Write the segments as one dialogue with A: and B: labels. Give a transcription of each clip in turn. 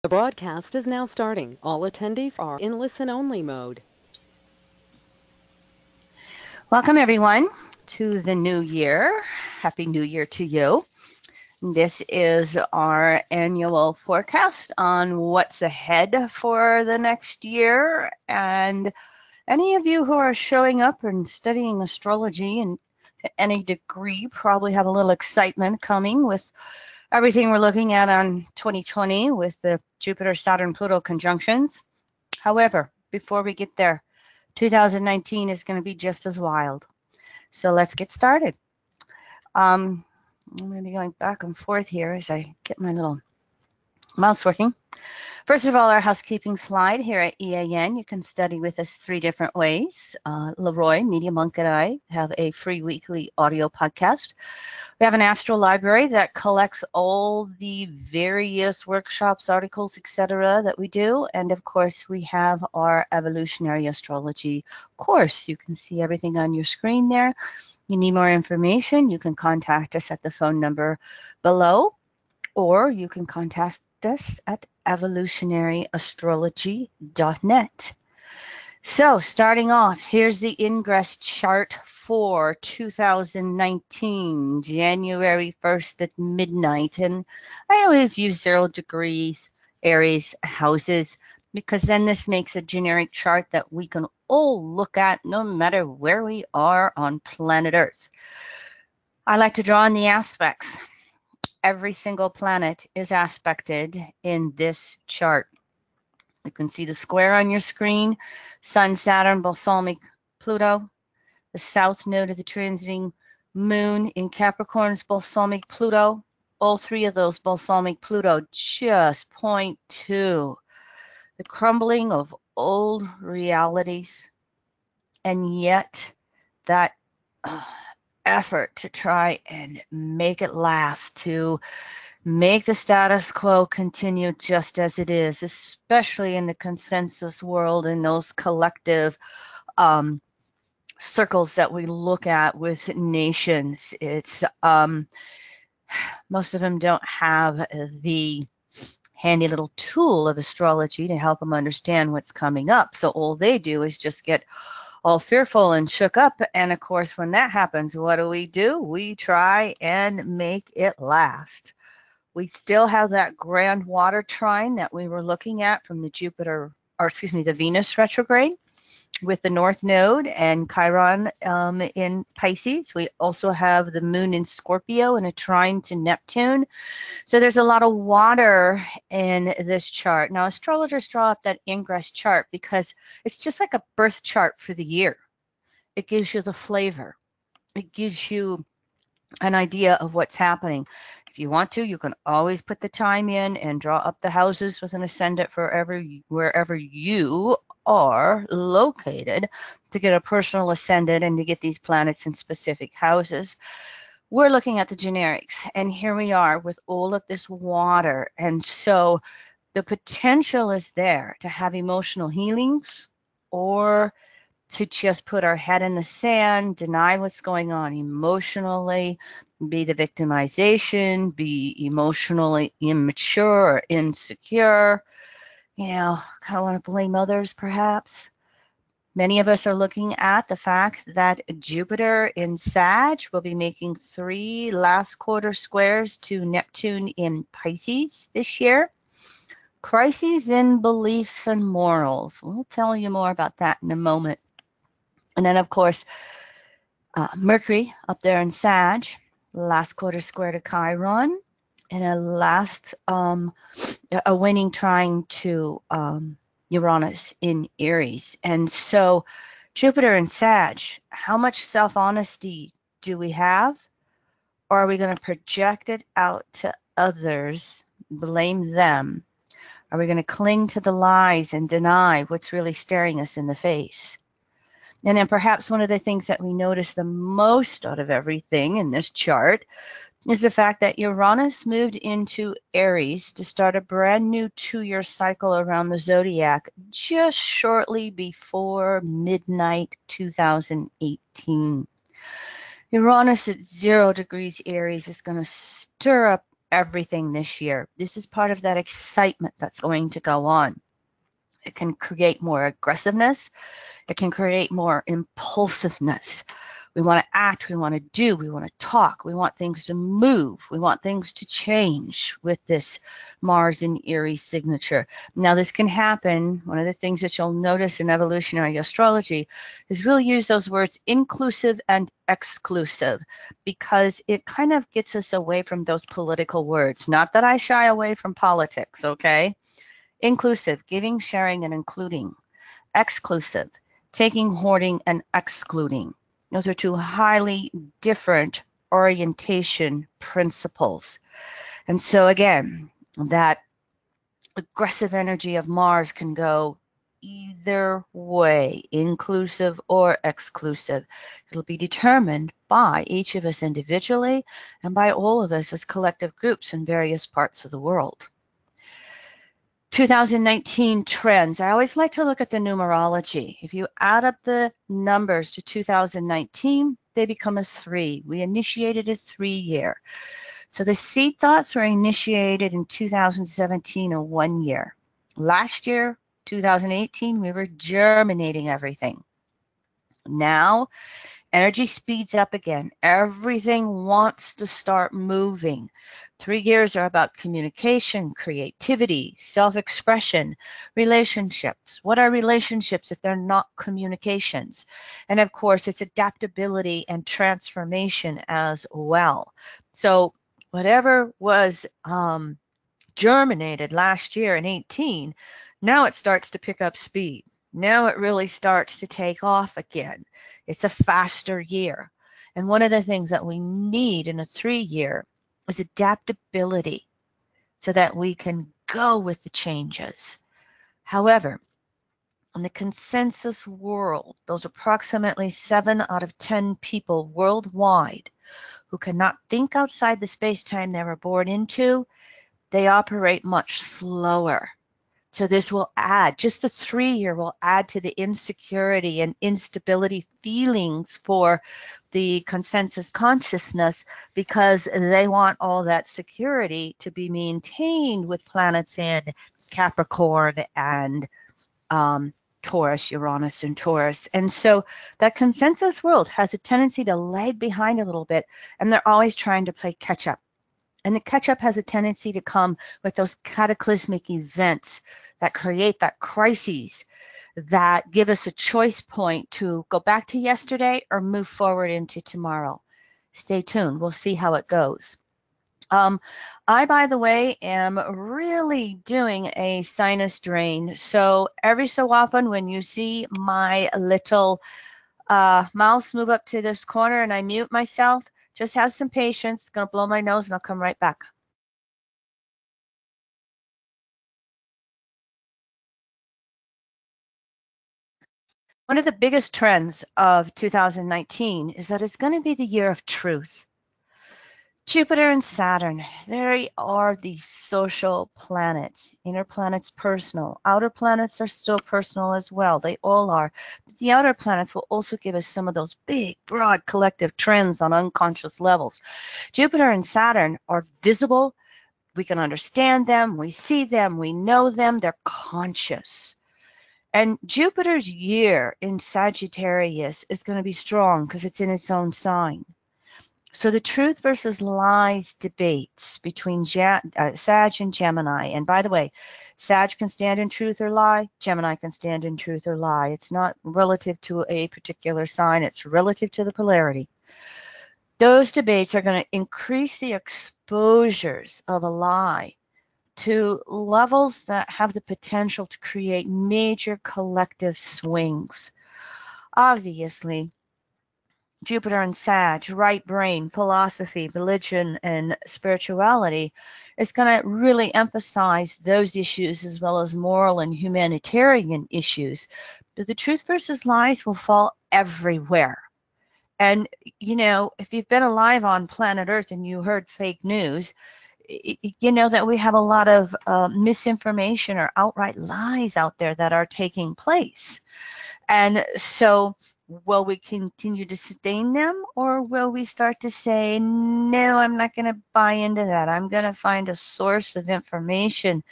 A: The broadcast is now starting. All attendees are in listen-only mode.
B: Welcome, everyone, to the new year. Happy New Year to you. This is our annual forecast on what's ahead for the next year. And any of you who are showing up and studying astrology and to any degree probably have a little excitement coming with everything we're looking at on 2020 with the Jupiter-Saturn-Pluto conjunctions. However, before we get there, 2019 is going to be just as wild. So let's get started. I'm going to be going back and forth here as I get my little mouse working. First of all, our housekeeping slide here at EAN. You can study with us 3 different ways. Leroy, Media Monk, and I have a free weekly audio podcast. We have an astral library that collects all the various workshops, articles, etc. that we do. And of course, we have our Evolutionary astrology course. You can see everything on your screen there. You need more information, you can contact us at the phone number below, or you can contact us at evolutionaryastrology.net. So starting off, here's the ingress chart for 2019, January 1st at midnight. And I always use 0 degrees, Aries houses, because then this makes a generic chart that we can all look at no matter where we are on planet Earth. I like to draw in the aspects. Every single planet is aspected in this chart. You can see the square on your screen, Sun, Saturn, balsamic Pluto, the south node of the transiting moon in Capricorn's balsamic Pluto. All 3 of those balsamic Pluto just point to the crumbling of old realities, and yet that effort to try and make it last, to make the status quo continue just as it is, especially in the consensus world and those collective circles that we look at with nations. It's most of them don't have the handy little tool of astrology to help them understand what's coming up. So all they do is just get all fearful and shook up. And of course, when that happens, what do? We try and make it last. We still have that grand water trine that we were looking at from the the Venus retrograde with the North Node and Chiron in Pisces. We also have the moon in Scorpio and a trine to Neptune. So there's a lot of water in this chart. Now, astrologers draw up that ingress chart because it's just like a birth chart for the year. It gives you the flavor. It gives you an idea of what's happening. If you want to, you can always put the time in and draw up the houses with an ascendant wherever you are located to get a personal ascendant and to get these planets in specific houses. We're looking at the generics, and here we are with all of this water. And so the potential is there to have emotional healings or to just put our head in the sand, deny what's going on emotionally, be the victimization, be emotionally immature or insecure, kind of want to blame others perhaps. Many of us are looking at the fact that Jupiter in Sag will be making 3 last quarter squares to Neptune in Pisces this year. Crises in beliefs and morals. We'll tell you more about that in a moment. And then, of course, Mercury up there in Sag, last quarter square to Chiron, and a winning trine to Uranus in Aries. And so Jupiter and Sag, how much self-honesty do we have? Or are we going to project it out to others, blame them? Are we going to cling to the lies and deny what's really staring us in the face? And then perhaps one of the things that we notice the most out of everything in this chart is the fact that Uranus moved into Aries to start a brand new 2-year cycle around the zodiac just shortly before midnight 2018. Uranus at 0 degrees Aries is going to stir up everything this year. This is part of that excitement that's going to go on. It can create more aggressiveness. It can create more impulsiveness. We want to act, we want to do, we want to talk, we want things to move, we want things to change with this Mars in Aries signature. Now, this can happen. One of the things that you'll notice in evolutionary astrology is we'll use those words inclusive and exclusive because it kind of gets us away from those political words. Not that I shy away from politics, okay? Inclusive, giving, sharing, and including. Exclusive, taking, hoarding, and excluding. Those are two highly different orientation principles. And so again, that aggressive energy of Mars can go either way, inclusive or exclusive. It'll be determined by each of us individually and by all of us as collective groups in various parts of the world. 2019 trends. I always like to look at the numerology. If you add up the numbers to 2019, they become a 3. We initiated a 3-year. So the seed thoughts were initiated in 2017, a 1 year. Last year, 2018, we were germinating everything. Now, energy speeds up again. Everything wants to start moving. 3 years are about communication, creativity, self-expression, relationships. What are relationships if they're not communications? And of course, it's adaptability and transformation as well. So whatever was germinated last year in 18, now it starts to pick up speed. Now it really starts to take off again. It's a faster year. And one of the things that we need in a 3-year is adaptability so that we can go with the changes. However, in the consensus world, those approximately 7 out of 10 people worldwide who cannot think outside the space-time they were born into, they operate much slower. So this will add, just the 3-year will add to the insecurity and instability feelings for the consensus consciousness because they want all that security to be maintained with planets in Capricorn and Taurus, Uranus and Taurus. And so that consensus world has a tendency to lag behind a little bit, and they're always trying to play catch up. And the catch up has a tendency to come with those cataclysmic events that create that crises that give us a choice point to go back to yesterday or move forward into tomorrow. Stay tuned. We'll see how it goes. I, by the way, am really doing a sinus drain. So every so often when you see my little mouse move up to this corner and I mute myself, just have some patience. It's going to blow my nose and I'll come right back. One of the biggest trends of 2019 is that it's going to be the year of truth. Jupiter and Saturn, they are the social planets. Inner planets personal. Outer planets are still personal as well. They all are. The outer planets will also give us some of those big, broad collective trends on unconscious levels. Jupiter and Saturn are visible. We can understand them. We see them. We know them. They're conscious. And Jupiter's year in Sagittarius is going to be strong because it's in its own sign. So the truth versus lies debates between Sag and Gemini. And by the way, Sag can stand in truth or lie. Gemini can stand in truth or lie. It's not relative to a particular sign. It's relative to the polarity. Those debates are going to increase the exposures of a lie to levels that have the potential to create major collective swings. Obviously, Jupiter and Sag, right brain, philosophy, religion, and spirituality is going to really emphasize those issues as well as moral and humanitarian issues. But the truth versus lies will fall everywhere. And, you know, if you've been alive on planet Earth and you heard fake news, you know, that we have a lot of misinformation or outright lies out there that are taking place. And so will we continue to sustain them, or will we start to say, no, I'm not going to buy into that. I'm going to find a source of information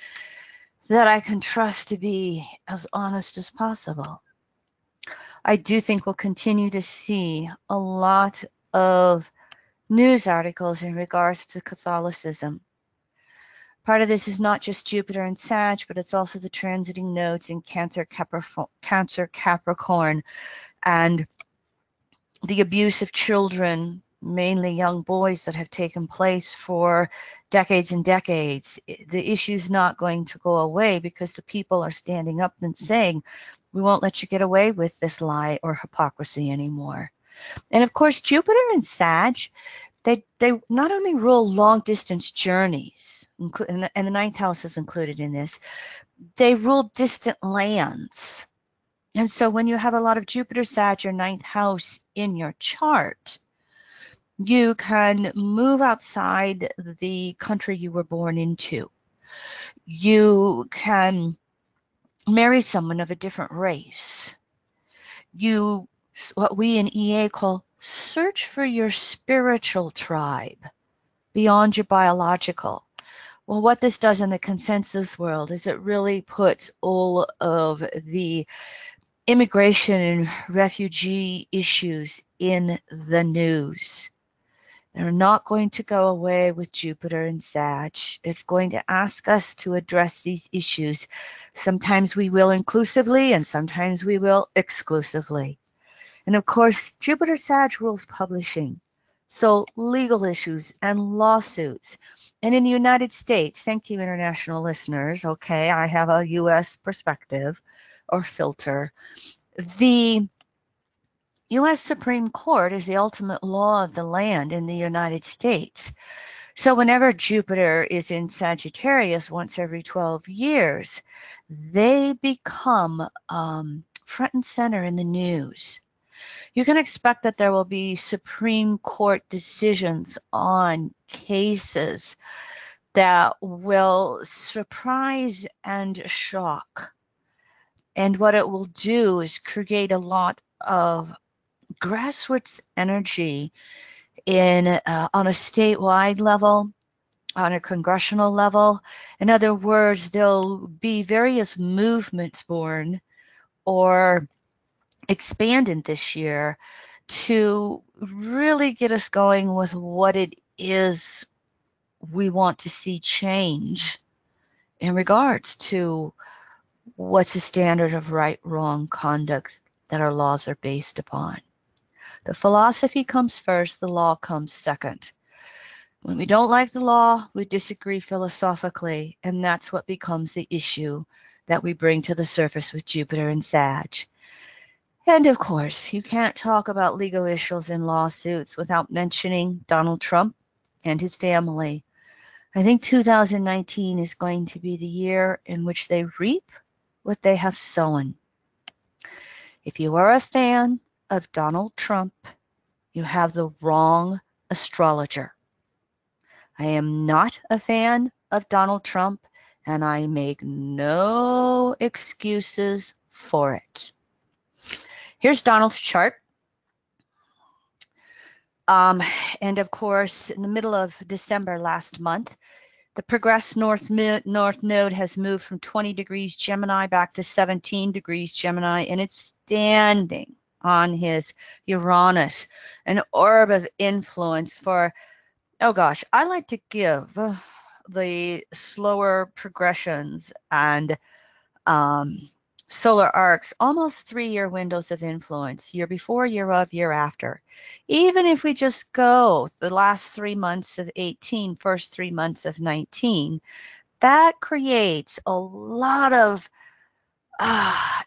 B: that I can trust to be as honest as possible. I do think we'll continue to see a lot of news articles in regards to Catholicism. Part of this is not just Jupiter and Sag, but it's also the transiting nodes in Cancer, Capricorn, and the abuse of children, mainly young boys, that have taken place for decades and decades. The issue is not going to go away because the people are standing up and saying, we won't let you get away with this lie or hypocrisy anymore. And of course, Jupiter and Sag, they not only rule long distance journeys, and the ninth house is included in this, they rule distant lands. And so when you have a lot of Jupiter, Sag, your ninth house in your chart, you can move outside the country you were born into. You can marry someone of a different race. You, what we in EA call, search for your spiritual tribe beyond your biological. Well, what this does in the consensus world is it really puts all of the immigration and refugee issues in the news. They're not going to go away with Jupiter and Sag. It's going to ask us to address these issues. Sometimes we will inclusively, and sometimes we will exclusively. And of course, Jupiter Sag rules publishing. So legal issues and lawsuits. And in the United States, thank you, international listeners. Okay, I have a U.S. perspective or filter. The U.S. Supreme Court is the ultimate law of the land in the United States. So whenever Jupiter is in Sagittarius once every 12 years, they become front and center in the news. You can expect that there will be Supreme Court decisions on cases that will surprise and shock. And what it will do is create a lot of grassroots energy on a statewide level, on a congressional level. In other words, there'll be various movements born or expanded this year to really get us going with what it is we want to see change in regards to what's the standard of right, wrong conduct that our laws are based upon. The philosophy comes first, the law comes second. When we don't like the law, we disagree philosophically, and that's what becomes the issue that we bring to the surface with Jupiter and Sag. And of course, you can't talk about legal issues and lawsuits without mentioning Donald Trump and his family. I think 2019 is going to be the year in which they reap what they have sown. If you are a fan of Donald Trump, you have the wrong astrologer. I am not a fan of Donald Trump, and I make no excuses for it. Here's Donald's chart. And of course, in the middle of December last month, the progressed north node has moved from 20 degrees Gemini back to 17 degrees Gemini, and it's standing on his Uranus, an orb of influence for, oh gosh, I like to give the slower progressions and solar arcs almost 3-year windows of influence, year before, year of, year after. Even if we just go the last 3 months of 18, first 3 months of 19, that creates a lot of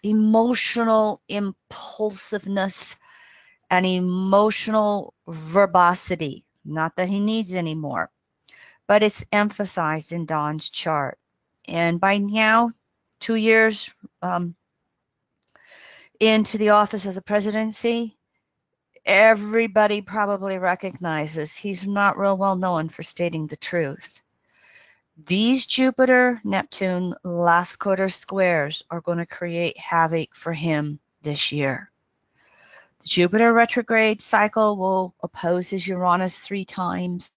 B: emotional impulsiveness and emotional verbosity. Not that he needs any more, but it's emphasized in Don's chart. And by now, 2 years into the office of the presidency, everybody probably recognizes he's not real well known for stating the truth. These Jupiter-Neptune last quarter squares are going to create havoc for him this year. The Jupiter retrograde cycle will oppose his Uranus 3 times.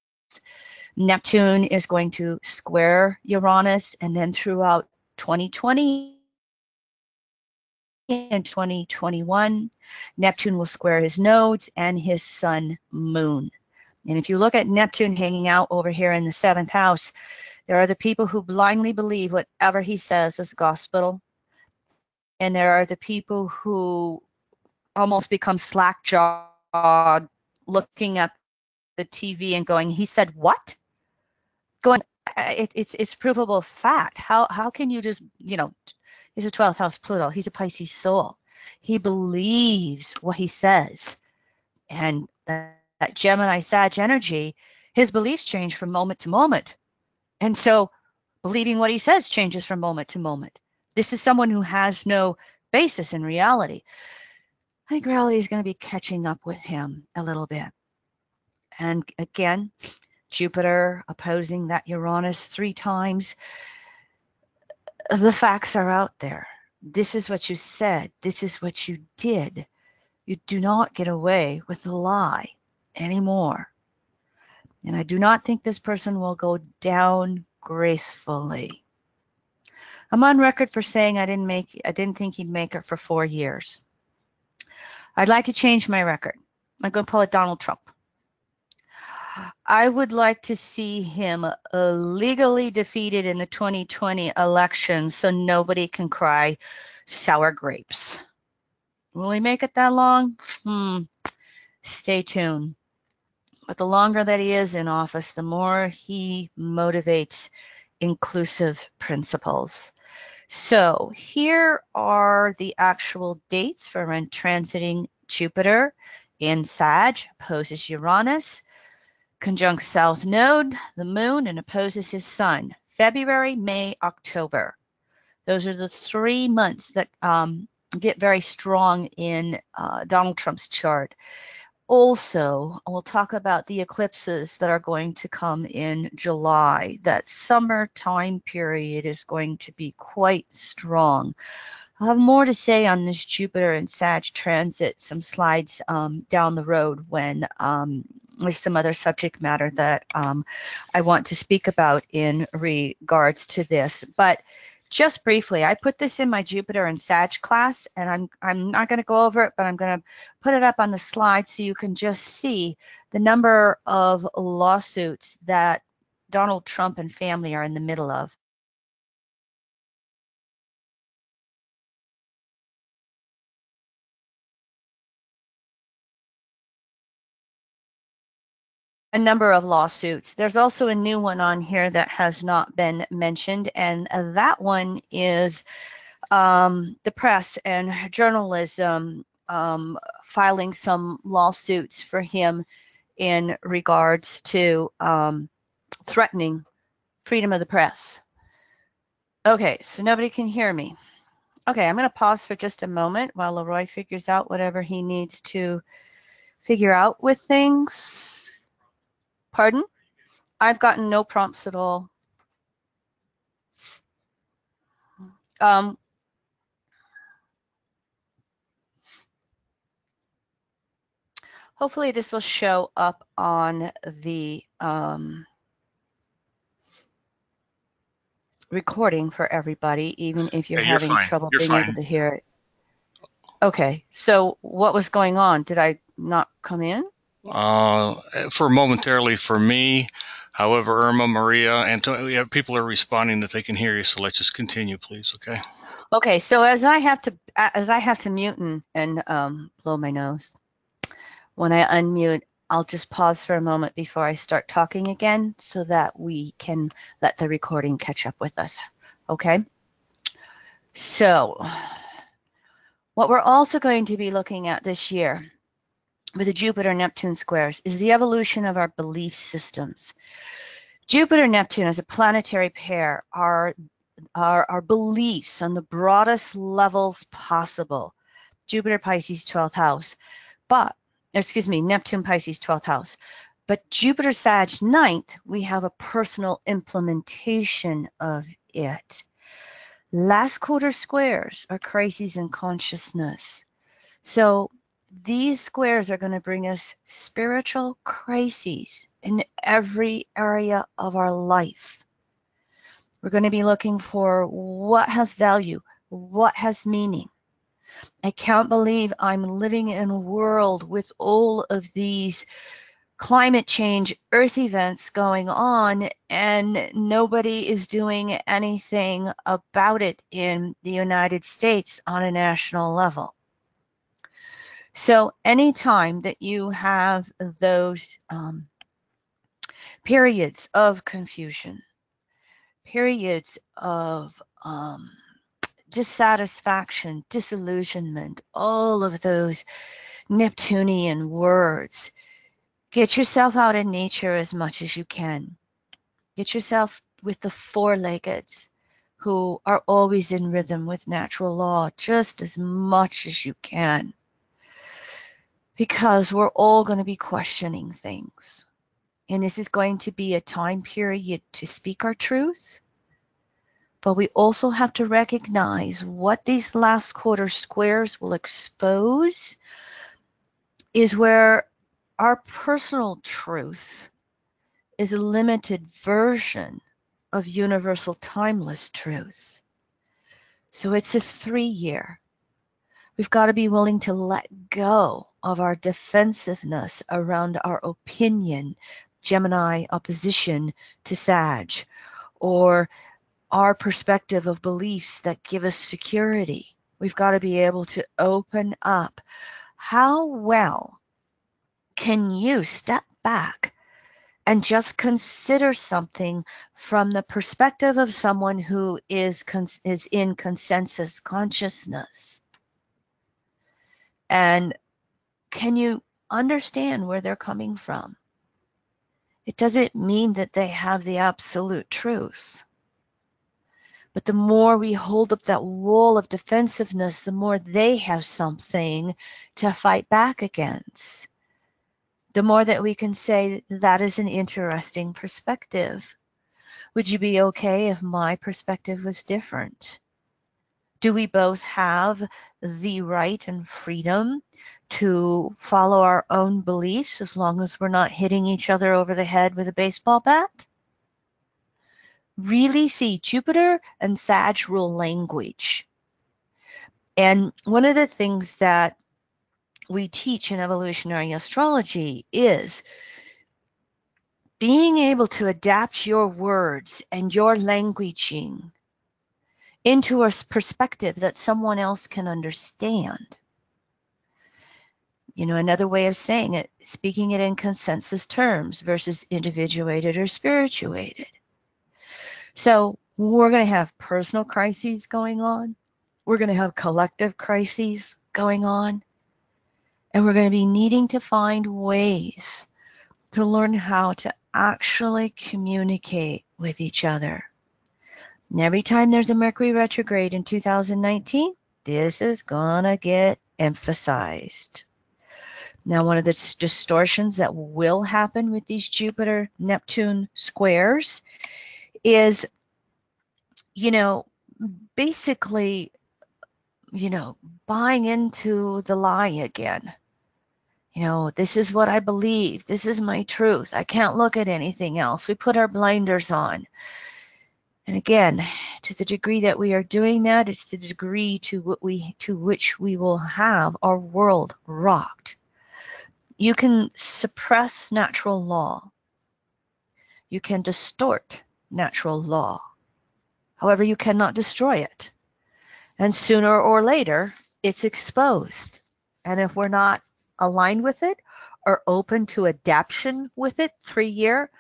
B: Neptune is going to square Uranus, and then throughout 2020 and 2021, Neptune will square his nodes and his sun moon. And if you look at Neptune hanging out over here in the 7th house, there are the people who blindly believe whatever he says is gospel. And there are the people who almost become slack-jawed, looking at the TV and going, he said what? Going, it's provable fact. How can you just, you know, he's a 12th house Pluto. He's a Pisces soul. He believes what he says. And that Gemini Sag energy, his beliefs change from moment to moment. And so believing what he says changes from moment to moment. This is someone who has no basis in reality. I think reality is going to be catching up with him a little bit. And again, Jupiter opposing that Uranus 3 times. The facts are out there. This is what you said. This is what you did. You do not get away with the lie anymore. And I do not think this person will go down gracefully. I'm on record for saying I didn't think he'd make it for 4 years. I'd like to change my record. I'm going to pull it Donald Trump. I would like to see him legally defeated in the 2020 election so nobody can cry sour grapes. Will he make it that long? Stay tuned. But the longer that he is in office, the more he motivates inclusive principles. So here are the actual dates for when transiting Jupiter in Sag, opposes Uranus, conjunct South Node, the Moon, and opposes his Sun. February, May, October. Those are the 3 months that get very strong in Donald Trump's chart. Also, we'll talk about the eclipses that are going to come in July. That summer time period is going to be quite strong. I'll have more to say on this Jupiter and Sag transit, some slides down the road when there's some other subject matter that I want to speak about in regards to this. But just briefly, I put this in my Jupiter and Sag class, and I'm not going to go over it, but I'm going to put it up on the slide so you can just see the number of lawsuits that Donald Trump and family are in the middle of. A number of lawsuits. There's also a new one on here that has not been mentioned, and that one is the press and journalism filing some lawsuits for him in regards to threatening freedom of the press. Okay, so nobody can hear me. Okay, I'm going to pause for just a moment while Leroy figures out whatever he needs to figure out with things. Pardon? I've gotten no prompts at all. Hopefully this will show up on the recording for everybody, even if you're having trouble being able to hear it. Okay, so what was going on? Did I not come in?
C: For momentarily for me. However, Irma, Maria, Antonio, people are responding that they can hear you. So let's just continue, please. Okay.
B: Okay. So as I have to mute and blow my nose, when I unmute, I'll just pause for a moment before I start talking again so that we can let the recording catch up with us. Okay. So what we're also going to be looking at this year with the Jupiter-Neptune squares is the evolution of our belief systems. Jupiter-Neptune as a planetary pair are our beliefs on the broadest levels possible. Jupiter Pisces 12th house, Neptune Pisces 12th house. But Jupiter-Sag ninth, we have a personal implementation of it. Last quarter squares are crises in consciousness. So these squares are going to bring us spiritual crises in every area of our life. We're going to be looking for what has value, what has meaning. I can't believe I'm living in a world with all of these climate change, earth events going on, and nobody is doing anything about it in the United States on a national level. So anytime that you have those periods of confusion, periods of dissatisfaction, disillusionment, all of those Neptunian words, get yourself out in nature as much as you can. Get yourself with the four-leggeds who are always in rhythm with natural law just as much as you can. Because we're all going to be questioning things. And this is going to be a time period to speak our truth. But we also have to recognize what these last quarter squares will expose is where our personal truth is a limited version of universal timeless truth. So it's a 3-year. We've got to be willing to let go of our defensiveness around our opinion, Gemini opposition to Sag, or our perspective of beliefs that give us security. We've got to be able to open up. How well can you step back and just consider something from the perspective of someone who is in consensus consciousness? And can you understand where they're coming from? It doesn't mean that they have the absolute truth. But the more we hold up that wall of defensiveness, the more they have something to fight back against. The more that we can say, that is an interesting perspective. Would you be okay if my perspective was different? Do we both have the right and freedom to follow our own beliefs as long as we're not hitting each other over the head with a baseball bat? Really see Jupiter and Sag rule language. And one of the things that we teach in evolutionary astrology is being able to adapt your words and your languaging into a perspective that someone else can understand. You know, another way of saying it, speaking it in consensus terms versus individuated or spirituated. So we're going to have personal crises going on. We're going to have collective crises going on. And we're going to be needing to find ways to learn how to actually communicate with each other. And every time there's a Mercury retrograde in 2019, this is going to get emphasized. Now, one of the distortions that will happen with these Jupiter-Neptune squares is, basically, buying into the lie again. This is what I believe. This is my truth. I can't look at anything else. We put our blinders on. And again, to the degree that we are doing that, it's the degree to which we will have our world rocked. You can suppress natural law. You can distort natural law. However, you cannot destroy it. And sooner or later, it's exposed. And if we're not aligned with it or open to adaptation with it 3-year,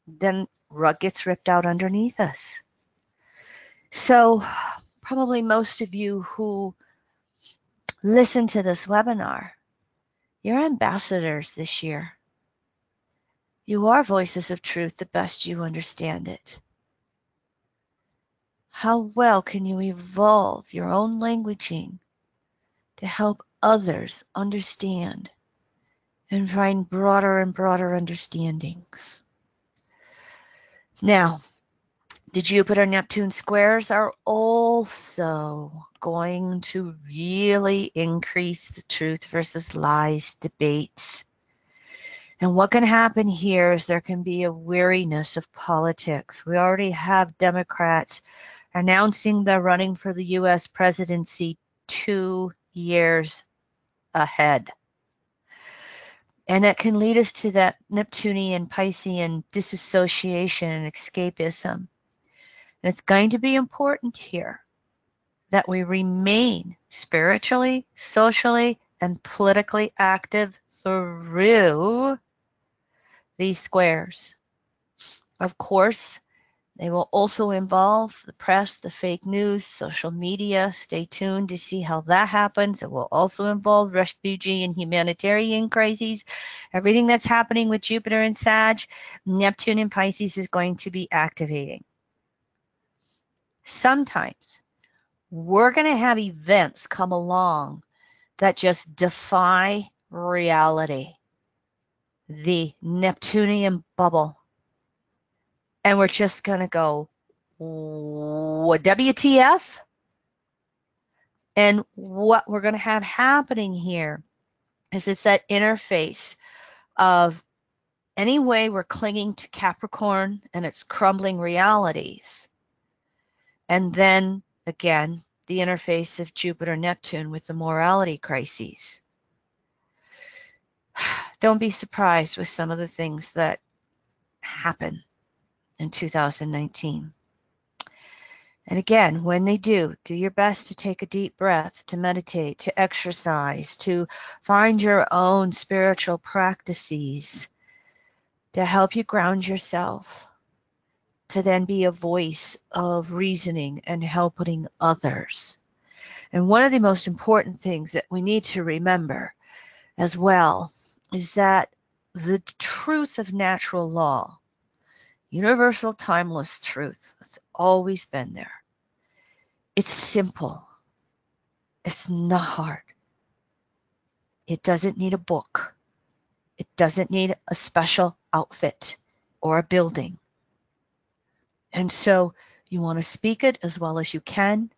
B: then rug gets ripped out underneath us. So probably most of you who listen to this webinar, you're ambassadors this year. You are voices of truth the best you understand it. How well can you evolve your own languaging to help others understand and find broader and broader understandings. Now, the Jupiter-Neptune squares are also going to really increase the truth versus lies debates. And what can happen here is there can be a weariness of politics. We already have Democrats announcing they're running for the U.S. presidency 2 years ahead. And that can lead us to that Neptunian, Piscean disassociation and escapism. And it's going to be important here that we remain spiritually, socially, and politically active through these squares. Of course, they will also involve the press, the fake news, social media. Stay tuned to see how that happens. It will also involve refugee and humanitarian crises. Everything that's happening with Jupiter and Sag, Neptune and Pisces is going to be activating. Sometimes we're going to have events come along that just defy reality. The Neptunian bubble. And we're just going to go, what, WTF? And what we're going to have happening here is it's that interface of any way we're clinging to Capricorn and its crumbling realities. And then, again, the interface of Jupiter-Neptune with the morality crises. Don't be surprised with some of the things that happen in 2019. And again, when they do your best to take a deep breath, to meditate, to exercise, to find your own spiritual practices to help you ground yourself, to then be a voice of reasoning and helping others. And one of the most important things that we need to remember as well is that the truth of natural law, universal, timeless truth, it's always been there. It's simple. It's not hard. It doesn't need a book. It doesn't need a special outfit or a building. And so you want to speak it as well as you can.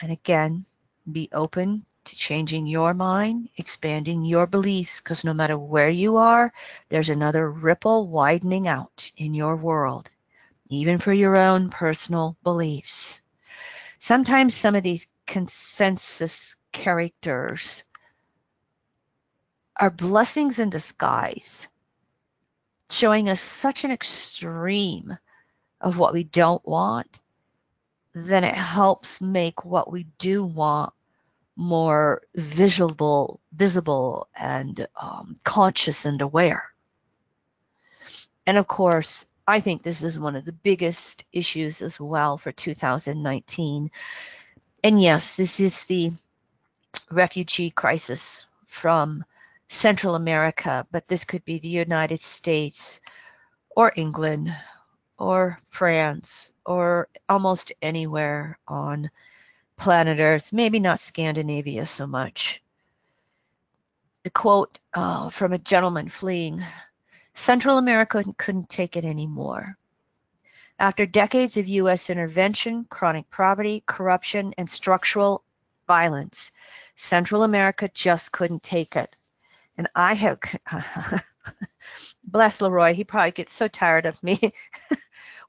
B: And again, be open to changing your mind, expanding your beliefs, because no matter where you are, there's another ripple widening out in your world, even for your own personal beliefs. Sometimes some of these consensus characters are blessings in disguise, showing us such an extreme of what we don't want, then it helps make what we do want more visible and conscious and aware. And of course, I think this is one of the biggest issues as well for 2019. And yes, this is the refugee crisis from Central America, but this could be the United States or England or France or almost anywhere on planet Earth, maybe not Scandinavia so much. The quote from a gentleman fleeing, Central America couldn't take it anymore. After decades of U.S. intervention, chronic poverty, corruption, and structural violence, Central America just couldn't take it. And I have, bless Leroy, he probably gets so tired of me.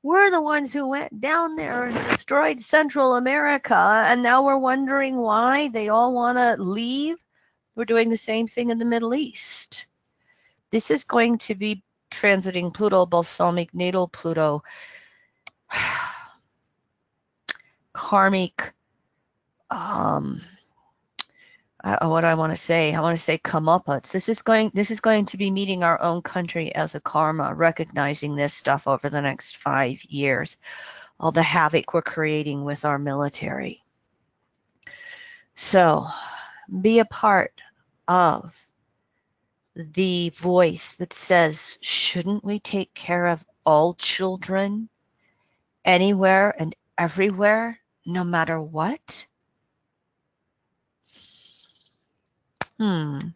B: We're the ones who went down there and destroyed Central America, and now we're wondering why they all want to leave. We're doing the same thing in the Middle East. This is going to be transiting Pluto, balsamic natal Pluto, karmic, what do I want to say? I want to say comeuppance. This is going to be meeting our own country as a karma, recognizing this stuff over the next 5 years, all the havoc we're creating with our military. So be a part of the voice that says, shouldn't we take care of all children anywhere and everywhere, no matter what? And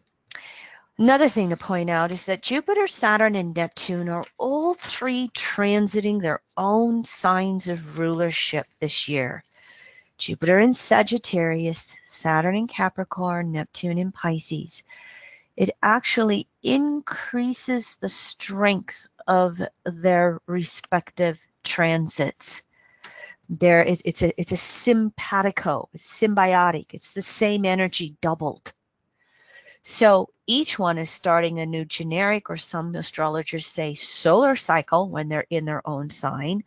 B: Another thing to point out is that Jupiter, Saturn, and Neptune are all three transiting their own signs of rulership this year. Jupiter in Sagittarius, Saturn in Capricorn, Neptune in Pisces. It actually increases the strength of their respective transits. It's a simpatico, it's symbiotic. It's the same energy doubled. So each one is starting a new generic, or some astrologers say solar cycle when they're in their own sign,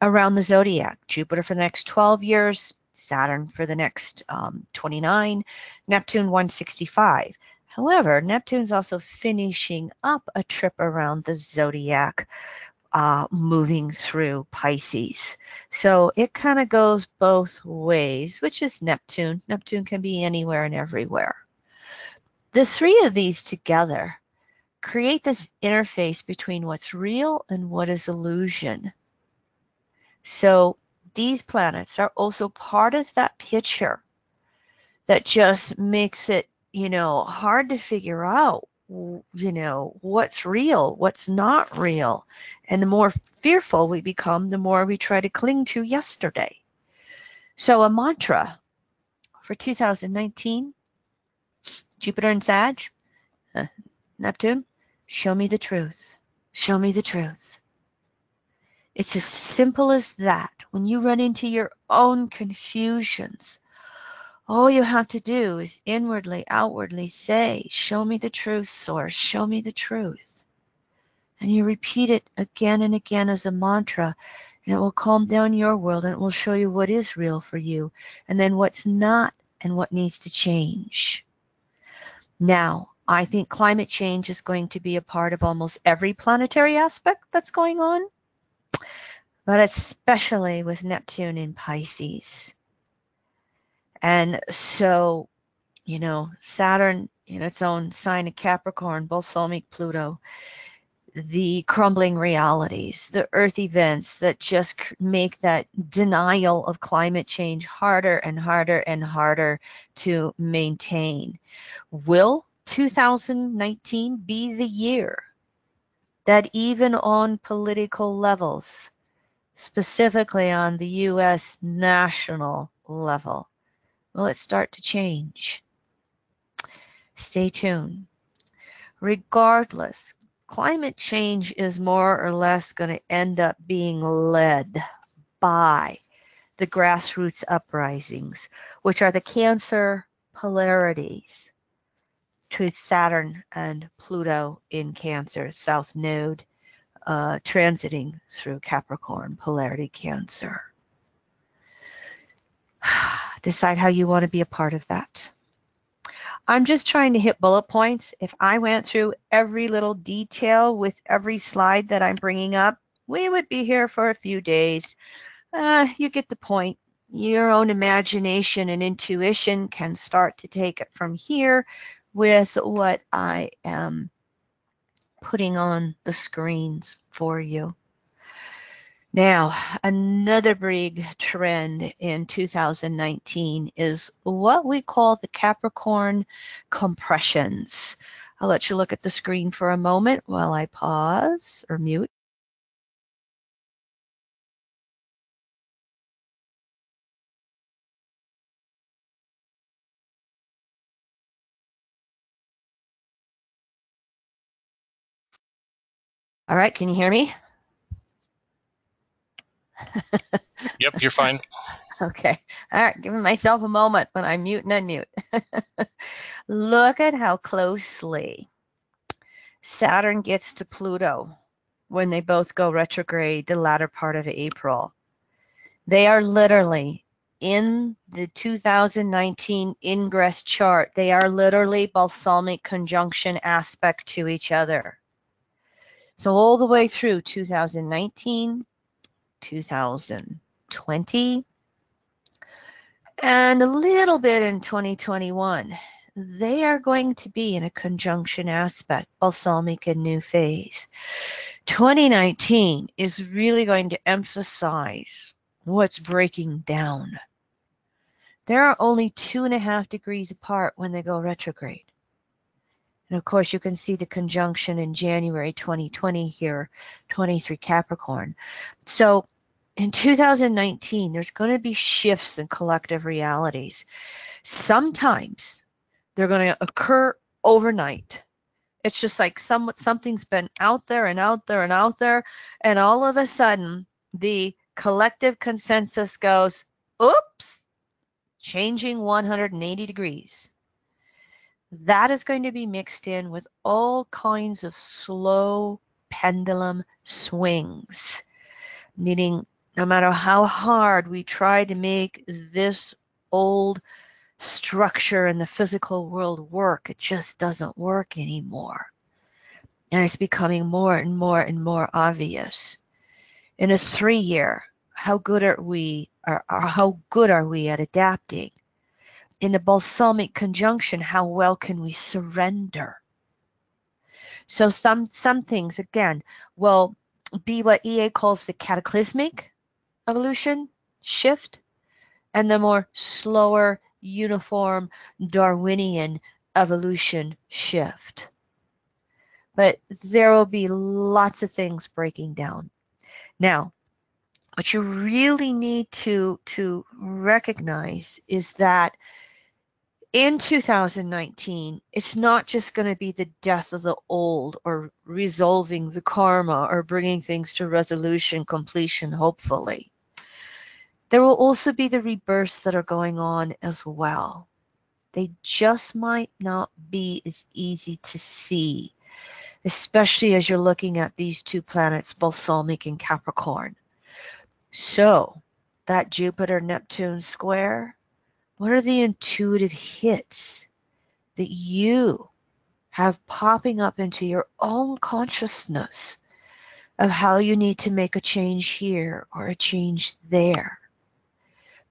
B: around the zodiac. Jupiter for the next 12 years, Saturn for the next 29, Neptune 165. However, Neptune's also finishing up a trip around the zodiac, moving through Pisces. So it kind of goes both ways, which is Neptune. Neptune can be anywhere and everywhere. The three of these together create this interface between what's real and what is illusion. So these planets are also part of that picture that just makes it, hard to figure out, what's real, what's not real. And the more fearful we become, the more we try to cling to yesterday. So a mantra for 2019, Jupiter and Sag, Neptune, show me the truth. Show me the truth. It's as simple as that. When you run into your own confusions, all you have to do is inwardly, outwardly say, show me the truth, source, show me the truth. And you repeat it again and again as a mantra, and it will calm down your world, and it will show you what is real for you, and then what's not, and what needs to change. Now, I think climate change is going to be a part of almost every planetary aspect that's going on, but especially with Neptune in Pisces. And so, Saturn in its own sign of Capricorn, balsamic Pluto, the crumbling realities, the earth events that just make that denial of climate change harder and harder and harder to maintain. Will 2019 be the year that even on political levels, specifically on the U.S. national level, will it start to change? Stay tuned. Regardless, climate change is more or less going to end up being led by the grassroots uprisings, which are the Cancer polarities to Saturn and Pluto in Cancer, South Node, transiting through Capricorn, polarity Cancer. Decide how you want to be a part of that. I'm just trying to hit bullet points. If I went through every little detail with every slide that I'm bringing up, we would be here for a few days. You get the point. Your own imagination and intuition can start to take it from here with what I am putting on the screens for you. Now, another big trend in 2019 is what we call the Capricorn compressions. I'll let you look at the screen for a moment while I pause or mute. All right, can you hear me?
C: Yep, you're fine.
B: Okay. All right. Giving myself a moment when I mute and unmute. Look at how closely Saturn gets to Pluto when they both go retrograde the latter part of April. They are literally in the 2019 ingress chart. They are literally balsamic conjunction aspect to each other. So all the way through 2019, 2020, and a little bit in 2021, they are going to be in a conjunction aspect, balsamic and new phase. 2019 is really going to emphasize what's breaking down. There are only 2.5 degrees apart when they go retrograde. And of course, you can see the conjunction in January 2020 here, 23 Capricorn. So in 2019, there's going to be shifts in collective realities. Sometimes they're going to occur overnight. It's just like something's been out there and out there and out there, and all of a sudden the collective consensus goes, oops, changing 180 degrees. That is going to be mixed in with all kinds of slow pendulum swings, meaning no matter how hard we try to make this old structure in the physical world work, it just doesn't work anymore. And it's becoming more and more and more obvious. In a 3-year, how good are we at adapting? In a balsamic conjunction, how well can we surrender? So some things, again, will be what EA calls the cataclysmic evolution shift, and the more slower, uniform, Darwinian evolution shift. But there will be lots of things breaking down. Now, what you really need to recognize is that in 2019, it's not just going to be the death of the old or resolving the karma or bringing things to resolution, completion, hopefully. There will also be the rebirths that are going on as well. They just might not be as easy to see, especially as you're looking at these two planets, balsamic and Capricorn. So that Jupiter-Neptune square, what are the intuitive hits that you have popping up into your own consciousness of how you need to make a change here or a change there?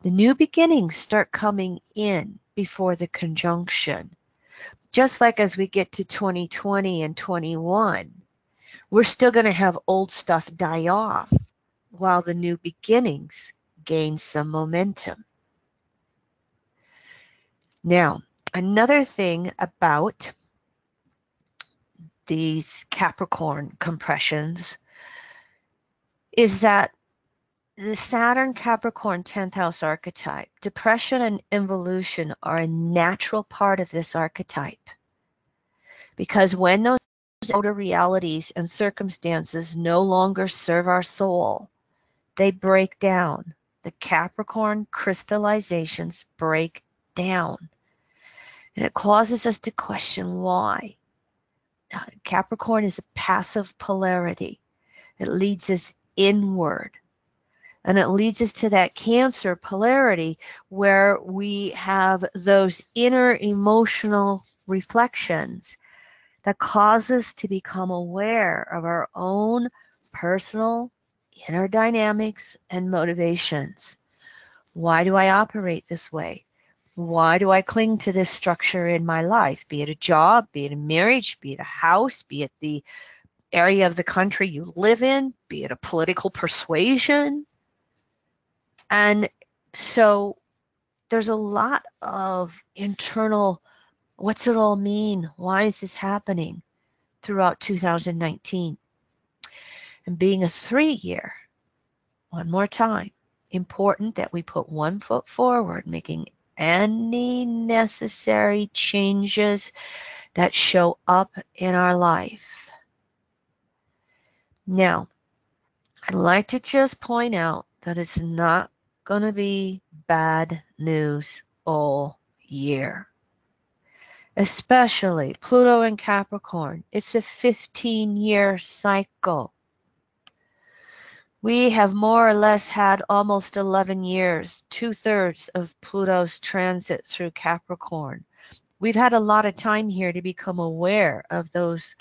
B: The new beginnings start coming in before the conjunction. Just like as we get to 2020 and 21, we're still going to have old stuff die off while the new beginnings gain some momentum. Now, another thing about these Capricorn compressions is that the Saturn Capricorn 10th house archetype, depression and involution are a natural part of this archetype. Because when those outer realities and circumstances no longer serve our soul, they break down. The Capricorn crystallizations break down. And it causes us to question why. Capricorn is a passive polarity. It leads us inward. And it leads us to that Cancer polarity where we have those inner emotional reflections that cause us to become aware of our own personal inner dynamics and motivations. Why do I operate this way? Why do I cling to this structure in my life? Be it a job, be it a marriage, be it a house, be it the area of the country you live in, be it a political persuasion. And so there's a lot of internal, what's it all mean? Why is this happening throughout 2019? And being a 3-year, one more time, important that we put one foot forward, making any necessary changes that show up in our life. Now, I'd like to just point out that it's not going to be bad news all year. Especially Pluto and Capricorn. It's a 15-year cycle. We have more or less had almost 11 years, 2/3 of Pluto's transit through Capricorn. We've had a lot of time here to become aware of those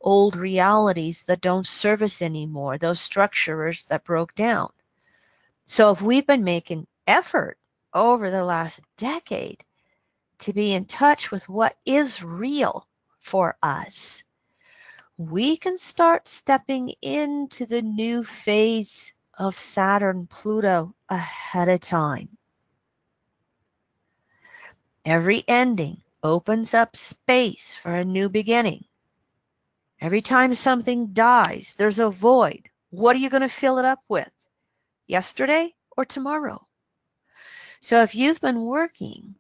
B: old realities that don't serve us anymore, those structures that broke down. So if we've been making effort over the last decade to be in touch with what is real for us, we can start stepping into the new phase of Saturn-Pluto ahead of time. Every ending opens up space for a new beginning. Every time something dies, there's a void. What are you going to fill it up with? Yesterday or tomorrow? So if you've been working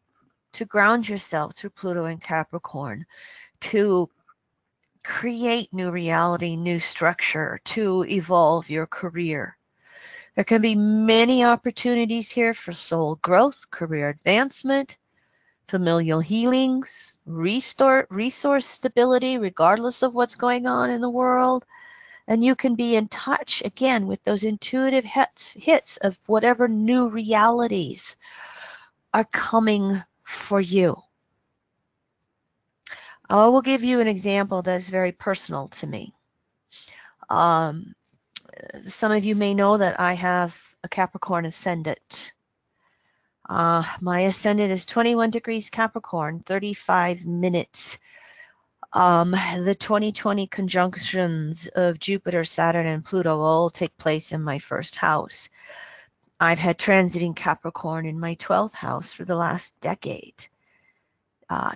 B: to ground yourself through Pluto and Capricorn, to create new reality, new structure, to evolve your career, there can be many opportunities here for soul growth, career advancement, familial healings, resource stability, regardless of what's going on in the world. And you can be in touch again with those intuitive hits of whatever new realities are coming for you. I will give you an example that's very personal to me. Some of you may know that I have a Capricorn ascendant. My ascendant is 21 degrees Capricorn, 35 minutes. The 2020 conjunctions of Jupiter, Saturn, and Pluto all take place in my first house. I've had transiting Capricorn in my 12th house for the last decade.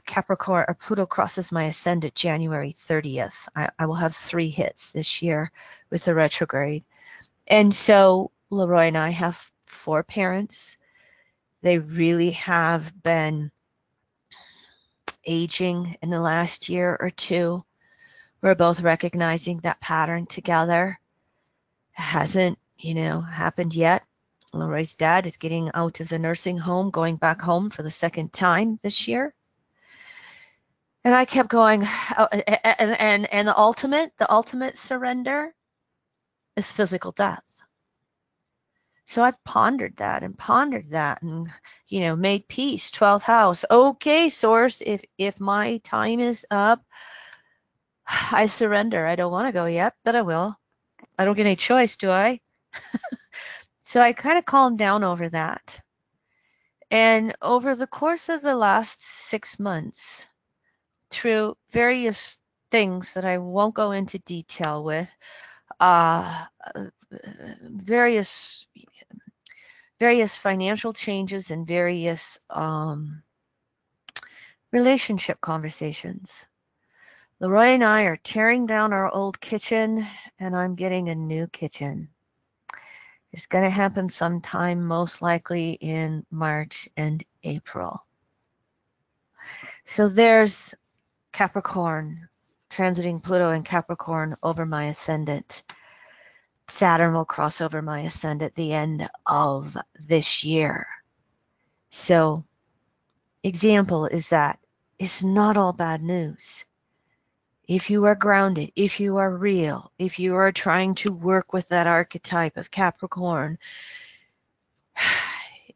B: Capricorn or Pluto crosses my ascendant January 30th. I will have 3 hits this year with the retrograde. And so Leroy and I have 4 parents. They really have been aging in the last year or two. We're both recognizing that pattern together. It hasn't, happened yet. Leroy's dad is getting out of the nursing home, going back home for the 2nd time this year. And I kept going, and the ultimate surrender is physical death. So I've pondered that and made peace. 12th house. Okay, source, if my time is up, I surrender. I don't want to go yet, but I will. I don't get any choice, do I? So I kind of calmed down over that. And over the course of the last 6 months, through various things that I won't go into detail with, various financial changes and various relationship conversations, Leroy and I are tearing down our old kitchen, and I'm getting a new kitchen. It's going to happen sometime, most likely in March and April. So there's Capricorn, transiting Pluto and Capricorn over my ascendant. Saturn will cross over my ascendant at the end of this year. So, example is that it's not all bad news. If you are grounded, if you are real, if you are trying to work with that archetype of Capricorn,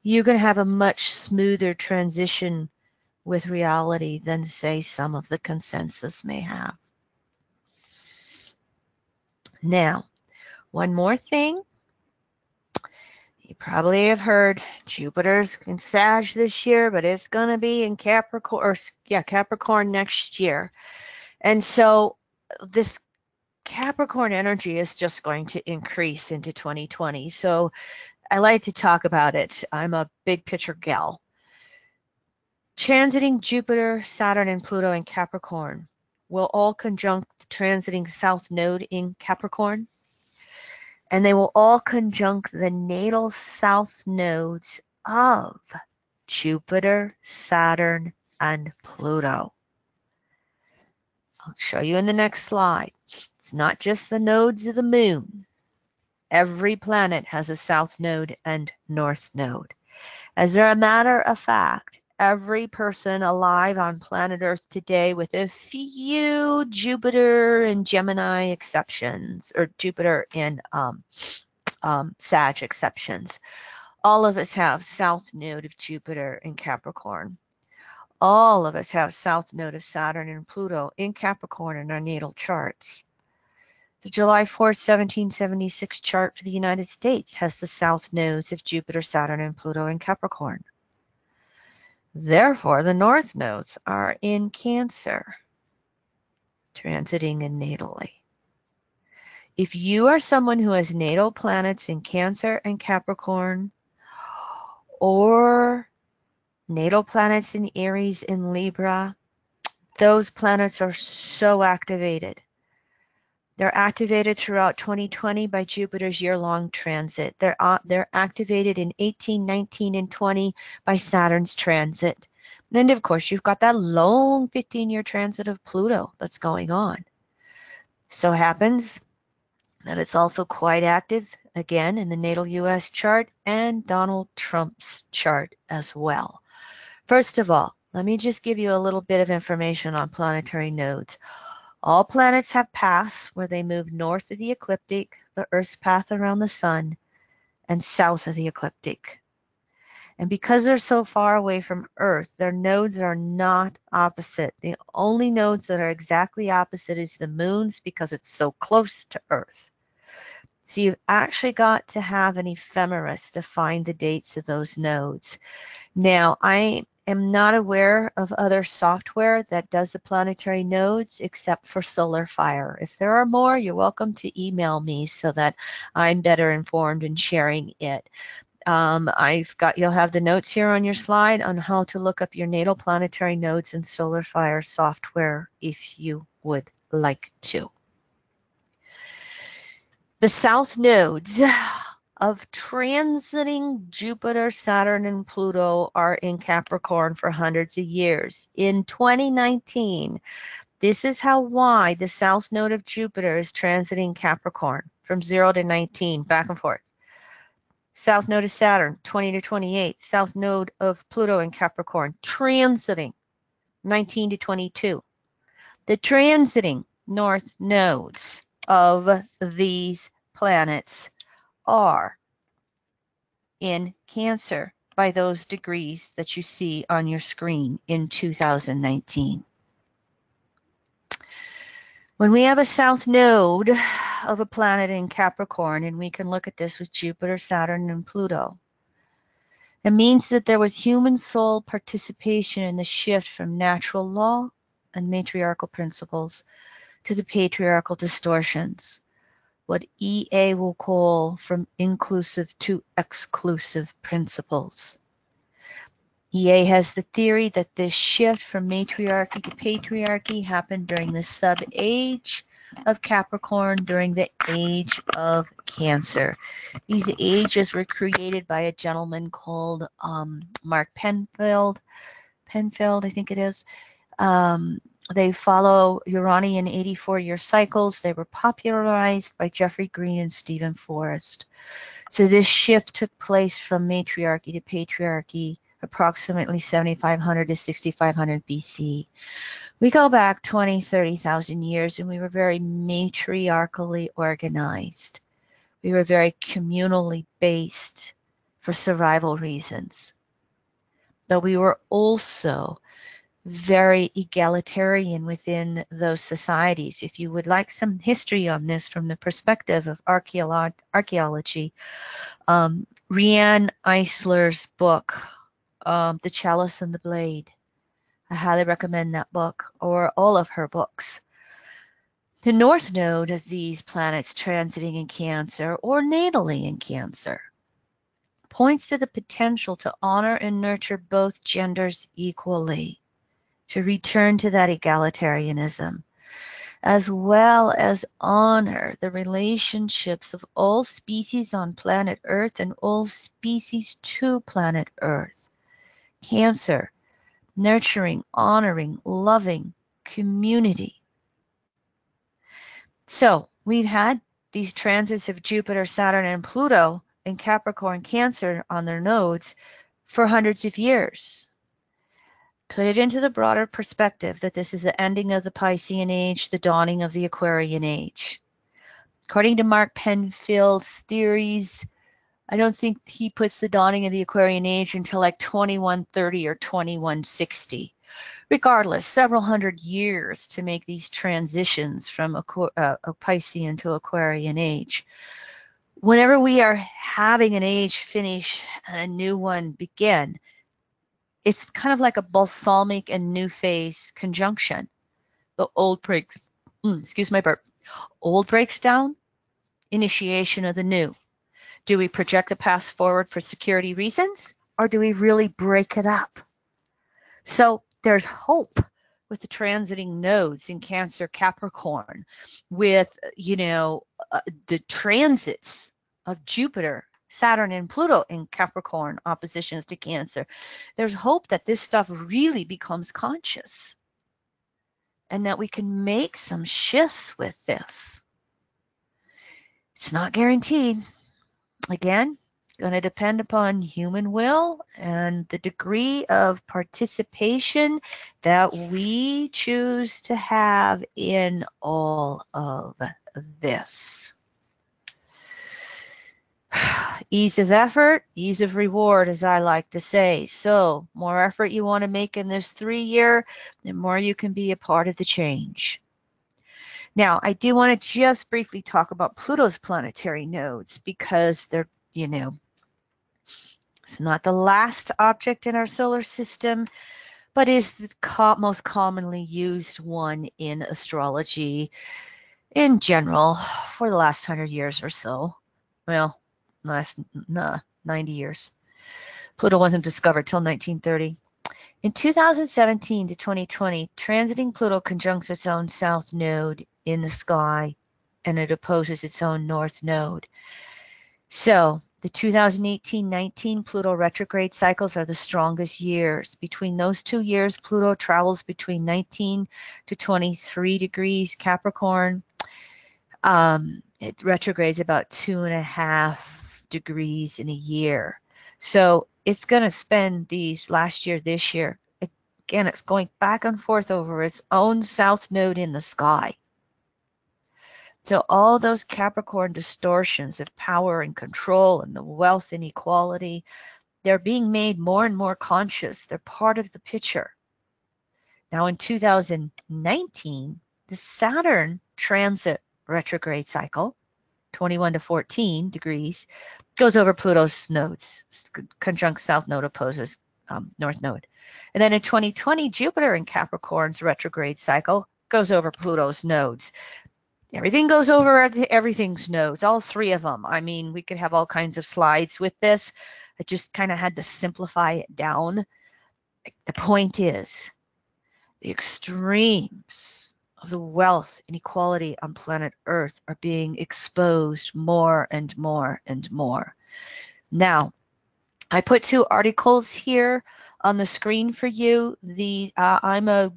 B: you can have a much smoother transition with reality than, say, some of the consensus may have. Now, one more thing. You probably have heard Jupiter's in Sag this year, but it's going to be in Capricorn, Capricorn next year. And so this Capricorn energy is just going to increase into 2020. So I like to talk about it. I'm a big picture gal. Transiting Jupiter, Saturn, and Pluto in Capricorn will all conjunct the transiting South Node in Capricorn. And they will all conjunct the natal South Nodes of Jupiter, Saturn, and Pluto. I'll show you in the next slide. It's not just the nodes of the moon. Every planet has a South Node and North Node. As a matter of fact, every person alive on planet Earth today, with a few Jupiter and Gemini exceptions, or Jupiter and Sag exceptions, all of us have South Node of Jupiter in Capricorn. All of us have South Node of Saturn and Pluto in Capricorn in our natal charts. The July 4th, 1776 chart for the United States has the South Nodes of Jupiter, Saturn, and Pluto in Capricorn. Therefore, the North Nodes are in Cancer, transiting in natally. If you are someone who has natal planets in Cancer and Capricorn, or natal planets in Aries and Libra, those planets are so activated. They're activated throughout 2020 by Jupiter's year-long transit. They're activated in 18, 19, and 20 by Saturn's transit. And of course, you've got that long 15-year transit of Pluto that's going on. So happens that it's also quite active, again, in the natal US chart and Donald Trump's chart as well. First of all, let me just give you a little bit of information on planetary nodes. All planets have paths where they move north of the ecliptic, the Earth's path around the sun, and south of the ecliptic. And because they're so far away from Earth, their nodes are not opposite. The only nodes that are exactly opposite is the moon's, because it's so close to Earth. So you've actually got to have an ephemeris to find the dates of those nodes. Now, I am not aware of other software that does the planetary nodes except for SolarFire. If there are more, you're welcome to email me so that I'm better informed in sharing it. You'll have the notes here on your slide on how to look up your natal planetary nodes in SolarFire software if you would like to. The south nodes of transiting Jupiter, Saturn, and Pluto are in Capricorn for hundreds of years. In 2019, this is how wide the south node of Jupiter is transiting Capricorn from 0 to 19, back and forth. South node of Saturn, 20 to 28. South node of Pluto in Capricorn, transiting 19 to 22. The transiting north nodes of these planets are in Cancer by those degrees that you see on your screen in 2019. When we have a south node of a planet in Capricorn, and we can look at this with Jupiter, Saturn, and Pluto, it means that there was human soul participation in the shift from natural law and matriarchal principles to the patriarchal distortions, what EA will call from inclusive to exclusive principles. EA has the theory that this shift from matriarchy to patriarchy happened during the sub-age of Capricorn, during the age of Cancer. These ages were created by a gentleman called Mark Penfield, I think it is. They follow Uranian 84-year cycles. They were popularized by Jeffrey Green and Stephen Forrest. So this shift took place from matriarchy to patriarchy approximately 7,500 to 6,500 BC. We go back 20, 30,000 years, and we were very matriarchally organized. We were very communally based for survival reasons. But we were also very egalitarian within those societies. If you would like some history on this from the perspective of archaeology, Rianne Eisler's book, The Chalice and the Blade, I highly recommend that book, or all of her books. The north node of these planets transiting in Cancer or natally in Cancer points to the potential to honor and nurture both genders equally, to return to that egalitarianism, as well as honor the relationships of all species on planet Earth and all species to planet Earth. Cancer, nurturing, honoring, loving community. So we've had these transits of Jupiter, Saturn, and Pluto in Capricorn, Cancer on their nodes for hundreds of years. Put it into the broader perspective that this is the ending of the Piscean age, the dawning of the Aquarian age. According to Mark Penfield's theories, I don't think he puts the dawning of the Aquarian age until like 2130 or 2160. Regardless, several hundred years to make these transitions from a Piscean to Aquarian age. Whenever we are having an age finish and a new one begin, it's kind of like a balsamic and new phase conjunction. The old breaks, excuse my burp. Old breaks down, initiation of the new. Do we project the past forward for security reasons, or do we really break it up? So there's hope with the transiting nodes in Cancer, Capricorn, with, the transits of Jupiter, Saturn, and Pluto in Capricorn, oppositions to Cancer. There's hope that this stuff really becomes conscious and that we can make some shifts with this. It's not guaranteed. Again, going to depend upon human will and the degree of participation that we choose to have in all of this. Ease of effort, ease of reward, as I like to say. So, more effort you want to make in this 3-year, the more you can be a part of the change. Now, I do want to just briefly talk about Pluto's planetary nodes because they're, it's not the last object in our solar system, but is the most commonly used one in astrology in general for the last 100 years or so. Well, last 90 years. Pluto wasn't discovered till 1930. In 2017 to 2020, transiting Pluto conjuncts its own south node in the sky, and it opposes its own north node. So the 2018-19 Pluto retrograde cycles are the strongest years. Between those 2 years, Pluto travels between 19 to 23 degrees Capricorn. It retrogrades about 2.5 degrees in a year. So it's going to spend these last year, this year. Again, it's going back and forth over its own south node in the sky. So all those Capricorn distortions of power and control and the wealth inequality, they're being made more and more conscious. They're part of the picture. Now in 2019, the Saturn transit retrograde cycle, 21 to 14 degrees, goes over Pluto's nodes. Conjunct south node opposes north node. And then in 2020, Jupiter in Capricorn's retrograde cycle goes over Pluto's nodes. Everything goes over everything's nodes, all 3 of them. I mean, we could have all kinds of slides with this. I just kind of had to simplify it down. The point is, the extremes of the wealth inequality on planet Earth are being exposed more and more and more. Now, I put 2 articles here on the screen for you. I'm a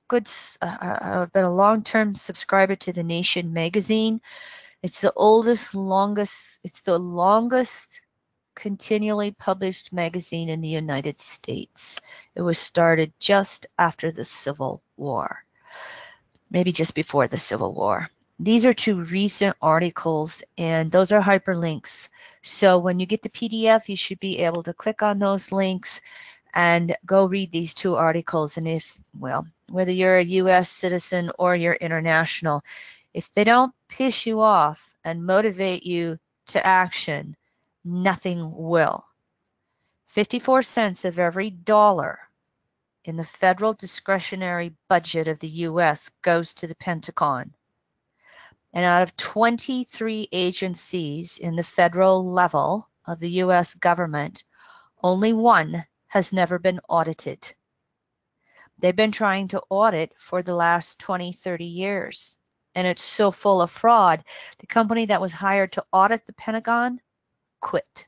B: good, I've been a long-term subscriber to The Nation magazine. It's the longest continually published magazine in the United States. It was started just after the Civil War, maybe just before the Civil War. These are 2 recent articles, and those are hyperlinks. So when you get the PDF, you should be able to click on those links and go read these 2 articles. And whether you're a U.S. citizen or you're international, if they don't piss you off and motivate you to action, nothing will. 54 cents of every dollar in the federal discretionary budget of the U.S. goes to the Pentagon. And out of 23 agencies in the federal level of the U.S. government, only 1 has never been audited. They've been trying to audit for the last 20, 30 years. And it's so full of fraud. The company that was hired to audit the Pentagon quit.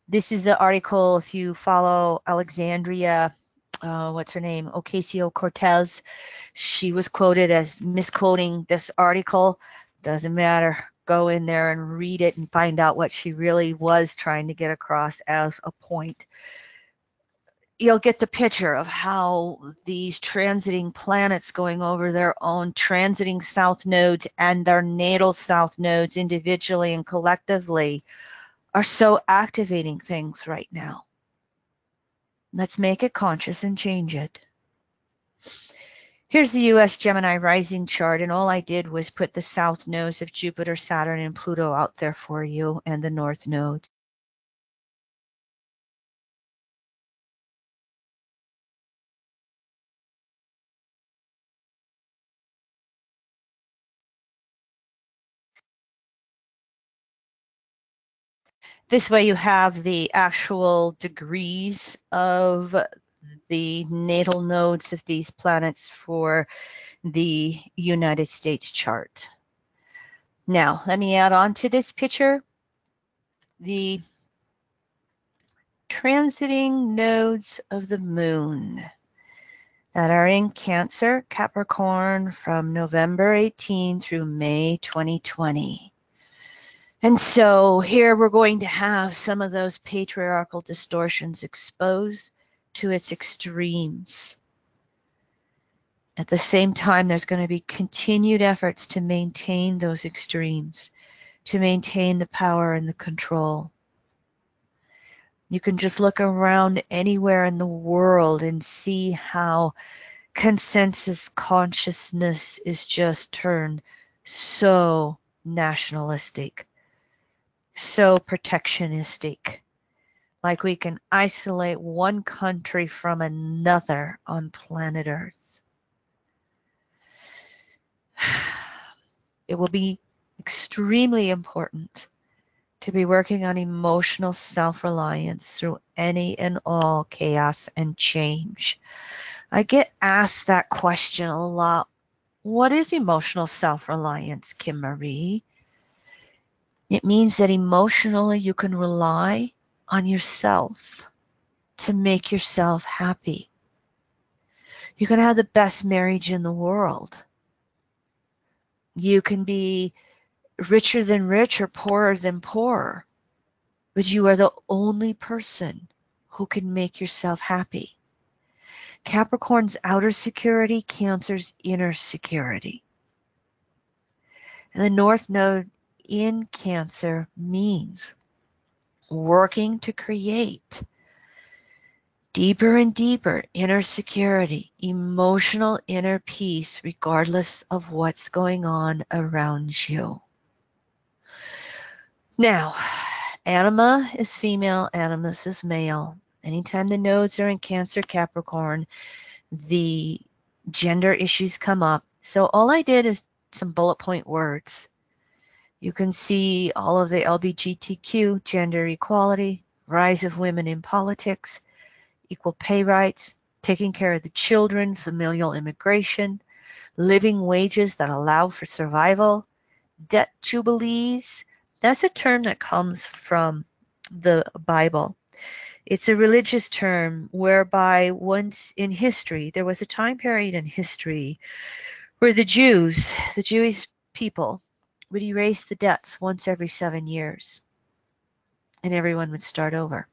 B: This is the article. If you follow Alexandria, what's her name? Ocasio-Cortez, she was quoted as misquoting this article. Doesn't matter. Go in there and read it and find out what she really was trying to get across as a point. You'll get the picture of how these transiting planets going over their own transiting south nodes and their natal south nodes individually and collectively are so activating things right now. Let's make it conscious and change it. Here's the U.S. Gemini rising chart, and all I did was put the south nodes of Jupiter, Saturn, and Pluto out there for you, and the north nodes. This way you have the actual degrees of the natal nodes of these planets for the United States chart. Now, let me add on to this picture the transiting nodes of the moon that are in Cancer, Capricorn from November 18 through May 2020. And so here we're going to have some of those patriarchal distortions exposed to its extremes. At the same time, there's going to be continued efforts to maintain those extremes, to maintain the power and the control. You can just look around anywhere in the world and see how consensus consciousness is just turned so nationalistic, so protectionistic. Like we can isolate one country from another on planet Earth. It will be extremely important to be working on emotional self-reliance through any and all chaos and change. I get asked that question a lot. What is emotional self-reliance, Kim Marie? It means that emotionally you can rely on yourself to make yourself happy. You can have the best marriage in the world. You can be richer than rich or poorer than poor, but you are the only person who can make yourself happy. Capricorn's outer security, Cancer's inner security. And the North Node in Cancer means working to create deeper and deeper inner security, emotional inner peace, regardless of what's going on around you. Now, anima is female, animus is male. Anytime the nodes are in Cancer, Capricorn, the gender issues come up. So all I did is some bullet point words. You can see all of the LGBTQ, gender equality, rise of women in politics, equal pay rights, taking care of the children, familial immigration, living wages that allow for survival, debt jubilees. That's a term that comes from the Bible. It's a religious term whereby once in history, there was a time period in history where the Jews, the Jewish people, would erase the debts once every 7 years, and everyone would start over.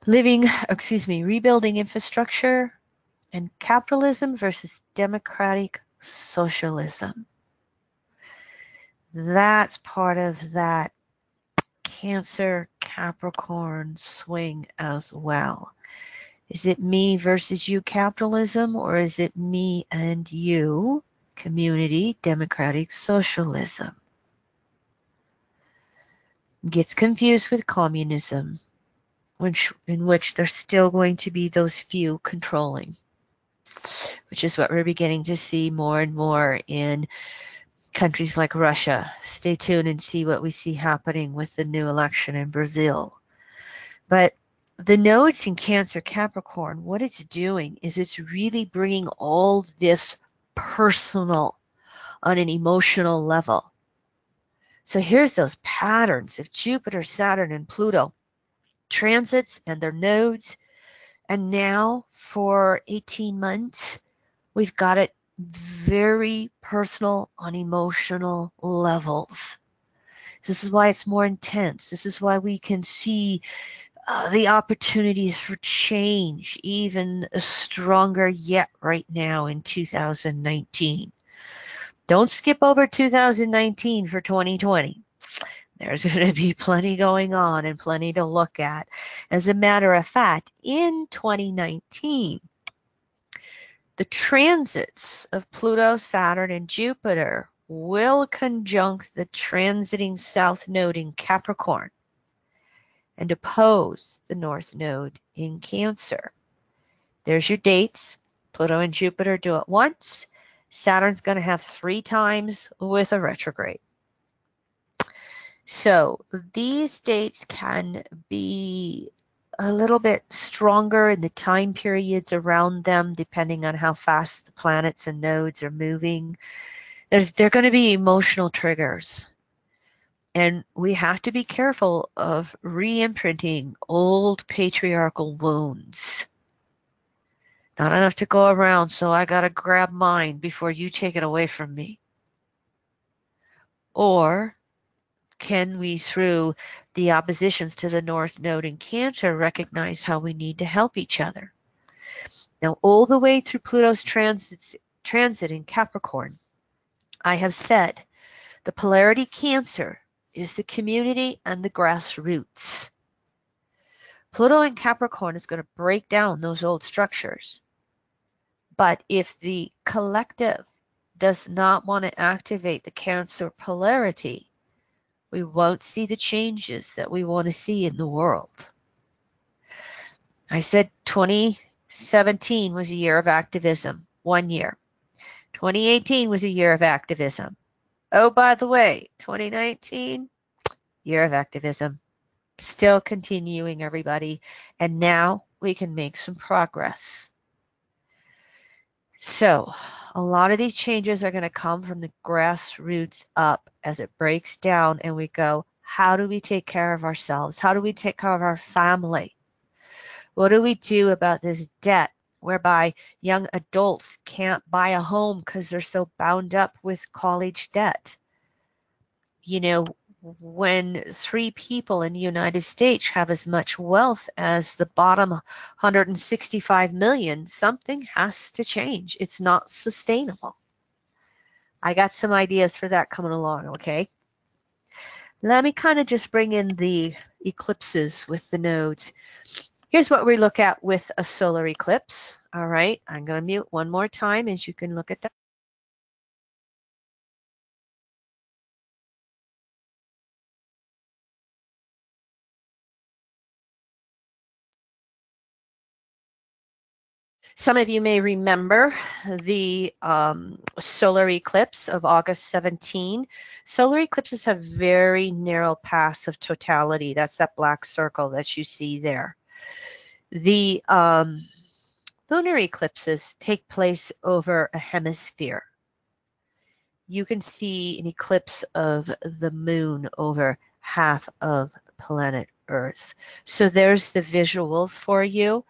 B: Rebuilding infrastructure and capitalism versus democratic socialism. That's part of that Cancer Capricorn swing as well. Is it me versus you capitalism, or is it me and you community democratic socialism? It gets confused with communism, in which there's still going to be those few controlling, which is what we're beginning to see more and more in countries like Russia. Stay tuned and see what we see happening with the new election in Brazil. But the nodes in Cancer Capricorn, what it's doing is it's really bringing all this personal on an emotional level. So here's those patterns of Jupiter, Saturn, and Pluto transits and their nodes. And now for 18 months, we've got it very personal on emotional levels. This is why it's more intense. This is why we can see the opportunities for change even stronger yet right now in 2019. Don't skip over 2019 for 2020. There's going to be plenty going on and plenty to look at. As a matter of fact, in 2019, the transits of Pluto, Saturn, and Jupiter will conjunct the transiting South Node in Capricorn and oppose the North Node in Cancer. There's your dates. Pluto and Jupiter do it once. Saturn's going to have 3 times with a retrograde. So these dates can be a little bit stronger in the time periods around them, depending on how fast the planets and nodes are moving. There are going to be emotional triggers. And we have to be careful of re-imprinting old patriarchal wounds. Not enough to go around, so I got to grab mine before you take it away from me. Or can we, through the oppositions to the North Node in Cancer, recognize how we need to help each other? Now, all the way through Pluto's transit in Capricorn, I have said the polarity Cancer is the community and the grassroots. Pluto in Capricorn is going to break down those old structures. But if the collective does not want to activate the Cancer polarity, we won't see the changes that we want to see in the world. I said 2017 was a year of activism, 1 year. 2018 was a year of activism. Oh, by the way, 2019, year of activism. Still continuing, everybody. And now we can make some progress. So a lot of these changes are going to come from the grassroots up as it breaks down and we go, how do we take care of ourselves? How do we take care of our family? What do we do about this debt whereby young adults can't buy a home because they're so bound up with college debt? You know, when 3 people in the United States have as much wealth as the bottom 165 million, something has to change. It's not sustainable. I got some ideas for that coming along, okay? Let me kind of just bring in the eclipses with the nodes. Here's what we look at with a solar eclipse. All right, I'm going to mute one more time as you can look at that. Some of you may remember the solar eclipse of August 17. Solar eclipses have very narrow paths of totality. That's that black circle that you see there. The lunar eclipses take place over a hemisphere. You can see an eclipse of the moon over half of planet Earth. So there's the visuals for you.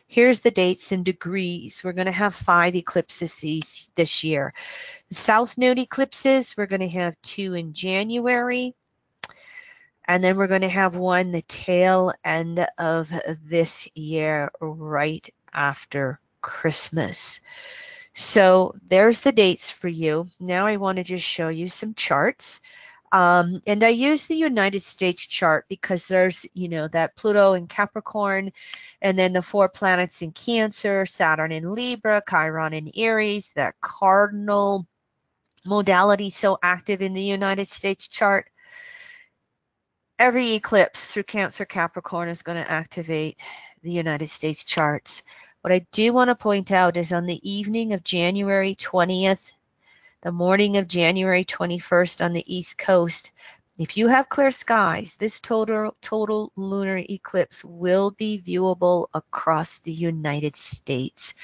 B: Here's the dates in degrees. We're going to have 5 eclipses this year. The South Node eclipses, we're going to have 2 in January. And then we're going to have one the tail end of this year right after Christmas. So there's the dates for you. Now I want to just show you some charts. And I use the United States chart because there's, you know, that Pluto in Capricorn, and then the 4 planets in Cancer, Saturn in Libra, Chiron in Aries, that cardinal modality so active in the United States chart. Every eclipse through Cancer Capricorn is going to activate the United States charts. What I do want to point out is on the evening of January 20th, the morning of January 21st on the East Coast, if you have clear skies, this total lunar eclipse will be viewable across the United States.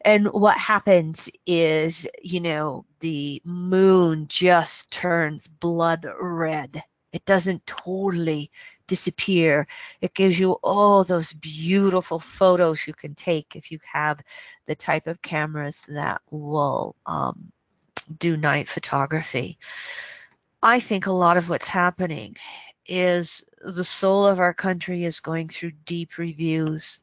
B: And what happens is, you know, the moon just turns blood red. It doesn't totally disappear. It gives you all those beautiful photos you can take if you have the type of cameras that will do night photography. I think a lot of what's happening is the soul of our country is going through deep reviews.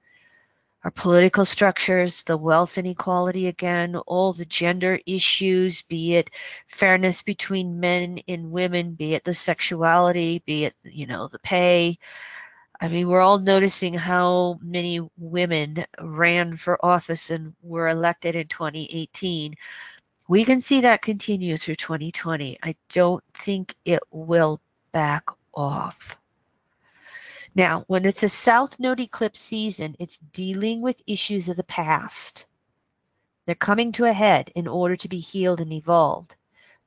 B: Our political structures, the wealth inequality again, all the gender issues, be it fairness between men and women, be it the sexuality, be it, you know, the pay. I mean, we're all noticing how many women ran for office and were elected in 2018. We can see that continue through 2020. I don't think it will back off. Now, when it's a South Node eclipse season, it's dealing with issues of the past. They're coming to a head in order to be healed and evolved.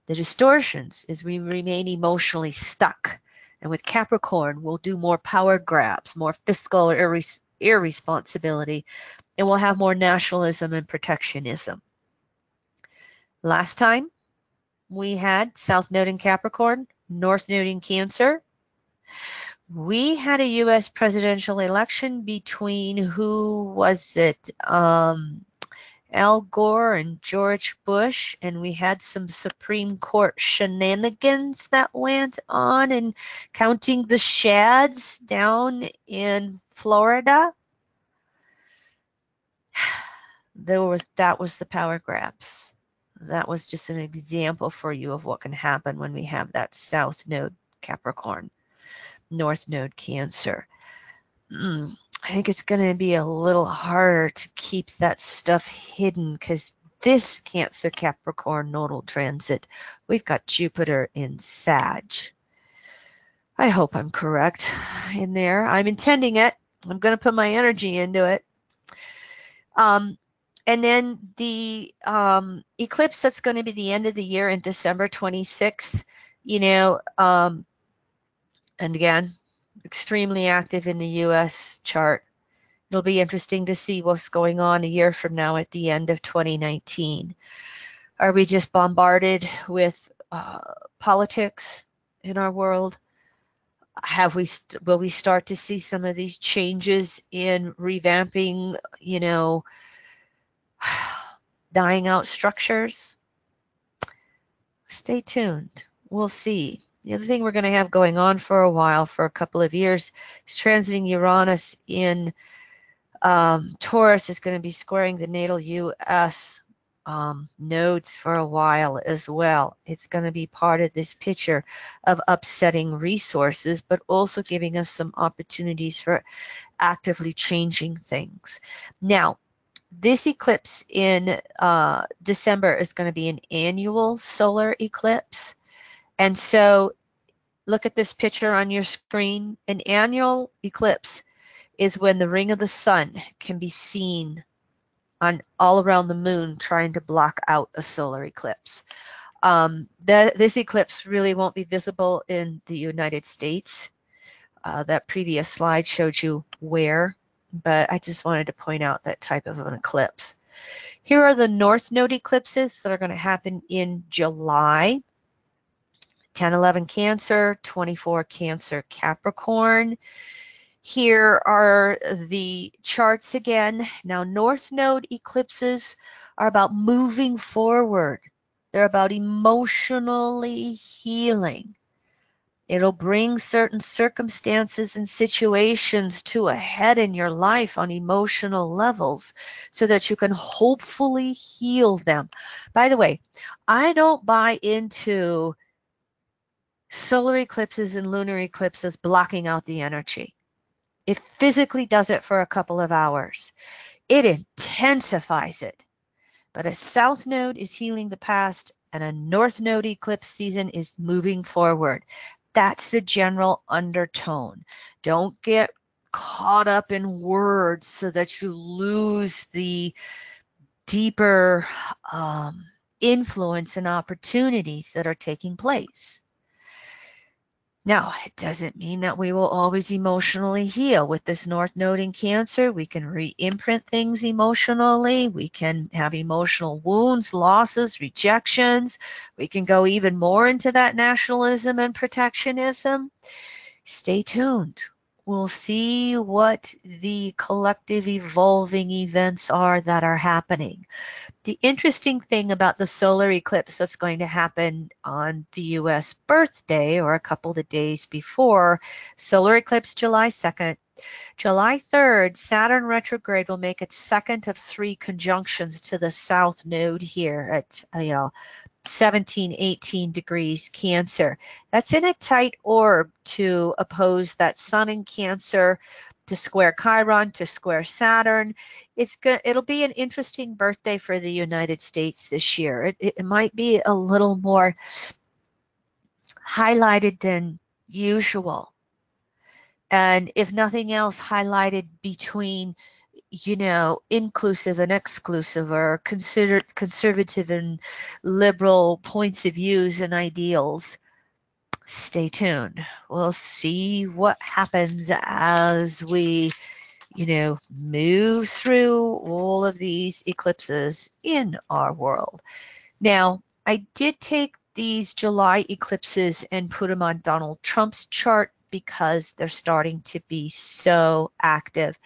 B: The distortions is we remain emotionally stuck. And with Capricorn, we'll do more power grabs, more fiscal irresponsibility, and we'll have more nationalism and protectionism. Last time we had South Node in Capricorn, North Node in Cancer. We had a U.S. presidential election between, who was it? Al Gore and George Bush, and we had some Supreme Court shenanigans that went on, and counting the shads down in Florida. That was the power grabs. That was just an example for you of what can happen when we have that South Node Capricorn, North Node Cancer. I think it's going to be a little harder to keep that stuff hidden, because this Cancer Capricorn nodal transit, we've got Jupiter in Sag. I hope I'm correct in there. I'm intending it. I'm going to put my energy into it. And then the eclipse that's going to be the end of the year in December 26th, and again, extremely active in the U.S. chart. It'll be interesting to see what's going on a year from now at the end of 2019. Are we just bombarded with politics in our world? Will we start to see some of these changes in revamping, dying out structures? Stay tuned. We'll see. The other thing we're going to have going on for a while, for a couple of years, is transiting Uranus in Taurus is going to be squaring the natal US nodes for a while as well. It's going to be part of this picture of upsetting resources, but also giving us some opportunities for actively changing things. Now, this eclipse in December is going to be an annual solar eclipse. And so look at this picture on your screen. An annual eclipse is when the ring of the sun can be seen on all around the moon, trying to block out a solar eclipse. This eclipse really won't be visible in the United States. That previous slide showed you where, but I just wanted to point out that type of an eclipse. Here are the North Node eclipses that are going to happen in July. 10-11 Cancer, 24 Cancer Capricorn. Here are the charts again. Now, North Node eclipses are about moving forward. They're about emotionally healing. It'll bring certain circumstances and situations to a head in your life on emotional levels so that you can hopefully heal them. By the way, I don't buy into solar eclipses and lunar eclipses blocking out the energy. It physically does it for a couple of hours. It intensifies it. But a South Node is healing the past, and a North Node eclipse season is moving forward. That's the general undertone. Don't get caught up in words so that you lose the deeper influence and opportunities that are taking place. Now, it doesn't mean that we will always emotionally heal. With this North Node in Cancer, we can re-imprint things emotionally. We can have emotional wounds, losses, rejections. We can go even more into that nationalism and protectionism. Stay tuned. We'll see what the collective evolving events are that are happening. The interesting thing about the solar eclipse that's going to happen on the U.S. birthday, or a couple of days before, solar eclipse July 2nd, July 3rd, Saturn retrograde will make its second of 3 conjunctions to the South Node here at 17, 18 degrees Cancer. That's in a tight orb to oppose that Sun in Cancer, to square Chiron, to square Saturn. It'll be an interesting birthday for the United States this year. It might be a little more highlighted than usual. And if nothing else, highlighted between, inclusive and exclusive, or considered conservative and liberal points of views and ideals. stay tuned. We'll see what happens as we, move through all of these eclipses in our world. Now, I did take these July eclipses and put them on Donald Trump's chart because they're starting to be so active.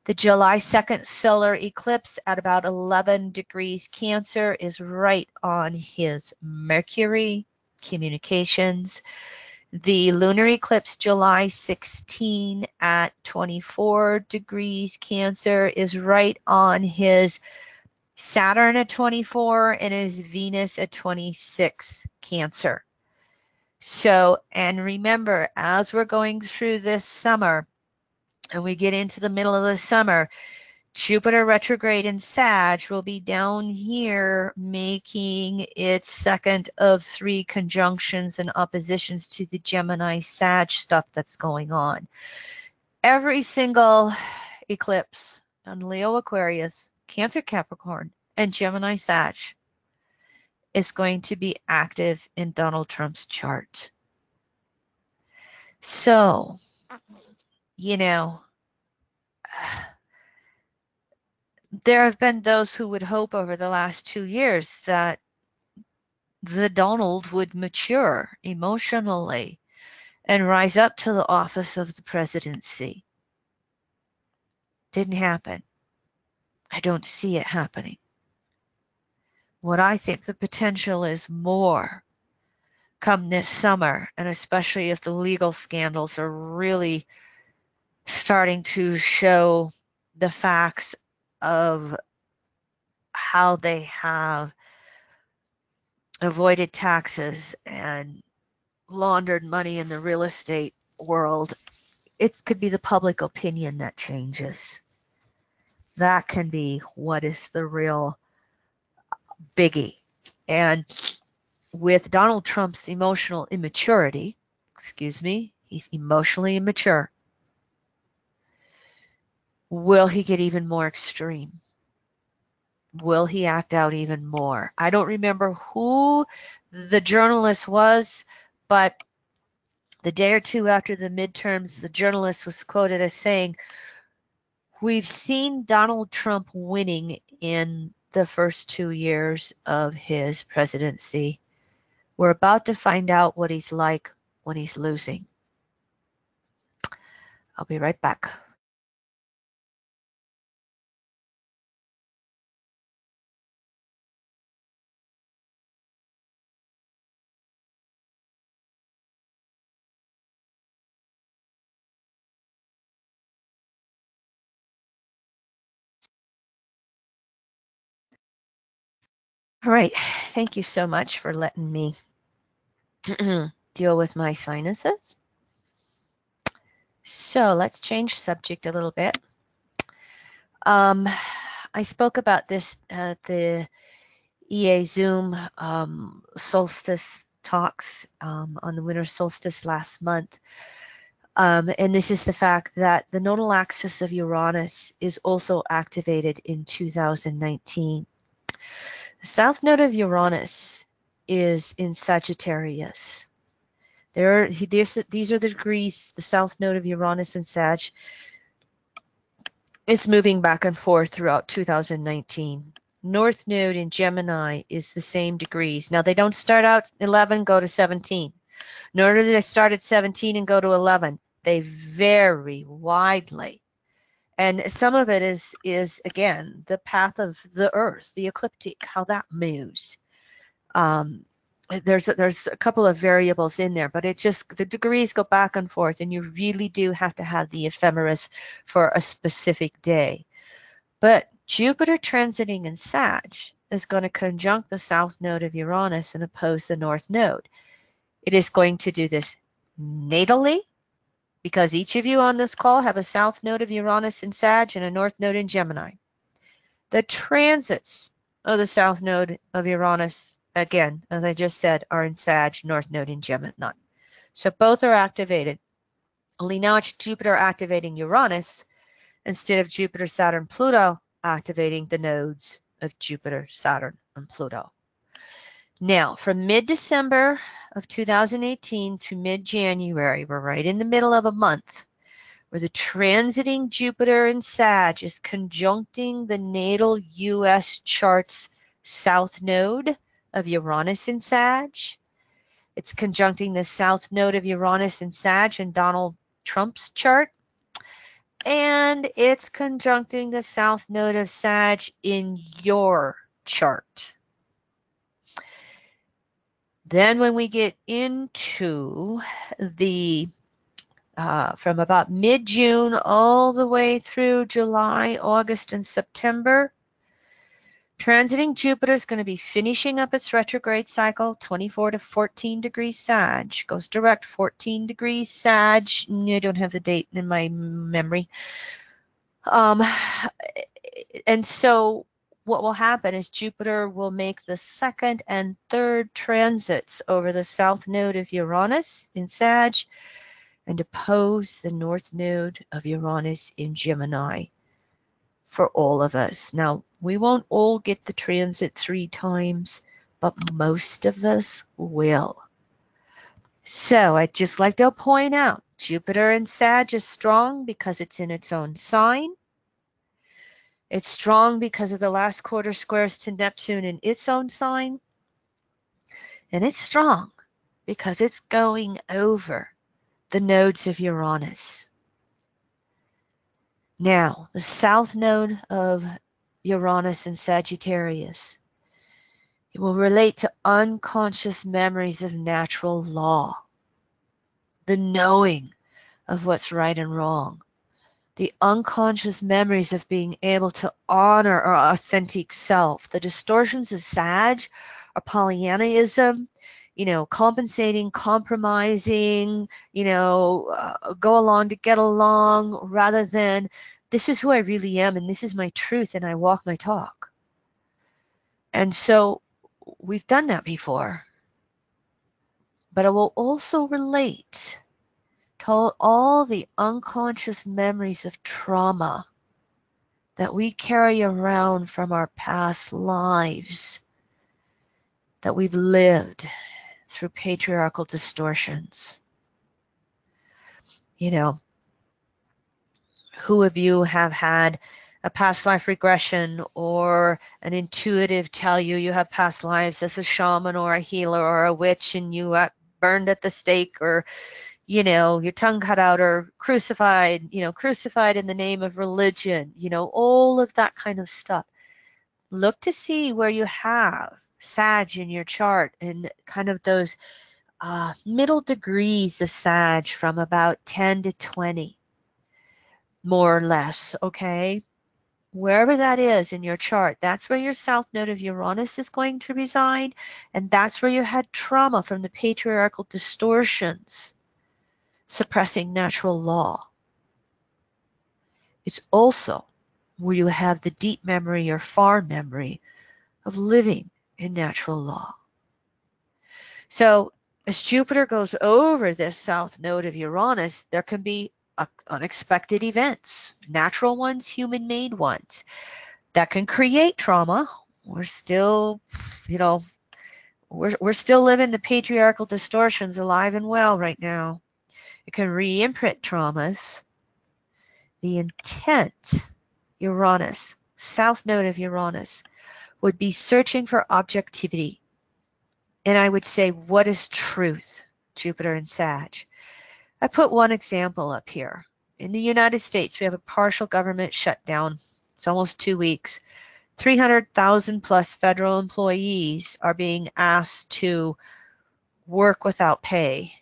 B: The July 2nd solar eclipse at about 11 degrees Cancer is right on his Mercury, communications. The lunar eclipse July 16 at 24 degrees Cancer is right on his Saturn at 24 and his Venus at 26 Cancer. So, and remember, as we're going through this summer and we get into the middle of the summer, Jupiter retrograde in Sag will be down here making its second of 3 conjunctions and oppositions to the Gemini Sag stuff that's going on. Every single eclipse on Leo Aquarius, Cancer Capricorn, and Gemini Sag is going to be active in Donald Trump's chart. So, there have been those who would hope over the last 2 years that the Donald would mature emotionally and rise up to the office of the presidency. Didn't happen. I don't see it happening. What I think the potential is more come this summer, and especially if the legal scandals are really starting to show the facts of how they have avoided taxes and laundered money in the real estate world. It could be the public opinion that changes. That can be what is the real biggie. And with Donald Trump's emotional immaturity, he's emotionally immature. Will he get even more extreme? Will he act out even more? I don't remember who the journalist was, but the day or two after the midterms, the journalist was quoted as saying, "We've seen Donald Trump winning in the first 2 years of his presidency. We're about to find out what he's like when he's losing." I'll be right back. All right. Thank you so much for letting me deal with my sinuses. So let's change subject a little bit. I spoke about this at the EA Zoom solstice talks on the winter solstice last month. And this is the fact that the nodal axis of Uranus is also activated in 2019. The south node of Uranus is in Sagittarius. These are the degrees. The south node of Uranus in Sag is moving back and forth throughout 2019. North node in Gemini is the same degrees. Now, they don't start out 11, go to 17. Nor do they start at 17 and go to 11. They vary widely. And some of it is again, the path of the Earth, the ecliptic, how that moves. There's a couple of variables in there, but the degrees go back and forth, and you really do have to have the ephemeris for a specific day. But Jupiter transiting in Sag is going to conjunct the south node of Uranus and oppose the north node. It is going to do this natally, because each of you on this call have a south node of Uranus in Sag and a north node in Gemini. The transits of the south node of Uranus, again, as I just said, are in Sag, north node in Gemini. So both are activated. Only now it's Jupiter activating Uranus instead of Jupiter, Saturn, Pluto activating the nodes of Jupiter, Saturn, and Pluto. Now, from mid-December of 2018 to mid-January, we're right in the middle of a month where the transiting Jupiter in Sag is conjuncting the natal U.S. chart's south node of Uranus in Sag. It's conjuncting the south node of Uranus in Sag in Donald Trump's chart. And it's conjuncting the south node of Sag in your chart. Then when we get into the, from about mid-June all the way through July, August, and September, transiting Jupiter is going to be finishing up its retrograde cycle, 24 to 14 degrees Sag, goes direct 14 degrees Sag. I don't have the date in my memory. And so what will happen is Jupiter will make the second and third transits over the south node of Uranus in Sag and oppose the north node of Uranus in Gemini for all of us. Now, we won't all get the transit 3 times, but most of us will. So I'd just like to point out, Jupiter in Sag is strong because it's in its own sign. It's strong because of the last quarter squares to Neptune in its own sign. And it's strong because it's going over the nodes of Uranus. Now, the south node of Uranus in Sagittarius, it will relate to unconscious memories of natural law, the knowing of what's right and wrong, the unconscious memories of being able to honor our authentic self. The distortions of Sag are Pollyannaism, compensating, compromising, go along to get along, rather than this is who I really am and this is my truth and I walk my talk. And so we've done that before. But it will also relate to all the unconscious memories of trauma that we carry around from our past lives that we've lived through patriarchal distortions. Who of you have had a past life regression or an intuitive tell you have past lives as a shaman or a healer or a witch and you got burned at the stake or your tongue cut out or crucified in the name of religion, all of that kind of stuff. Look to see where you have Sag in your chart and kind of those middle degrees of Sag from about 10 to 20, more or less, okay? Wherever that is in your chart, that's where your south node of Uranus is going to reside, and that's where you had trauma from the patriarchal distortions suppressing natural law. It's also where you have the deep memory or far memory of living in natural law. So as Jupiter goes over this south node of Uranus, there can be unexpected events, natural ones, human-made ones, that can create trauma. We're still, we're still living the patriarchal distortions alive and well right now. It can re-imprint traumas. The intent, Uranus, south node of Uranus, would be searching for objectivity. And I would say, what is truth? Jupiter and Sag. I put one example up here. In the United States, we have a partial government shutdown. It's almost 2 weeks. 300,000 plus federal employees are being asked to work without pay.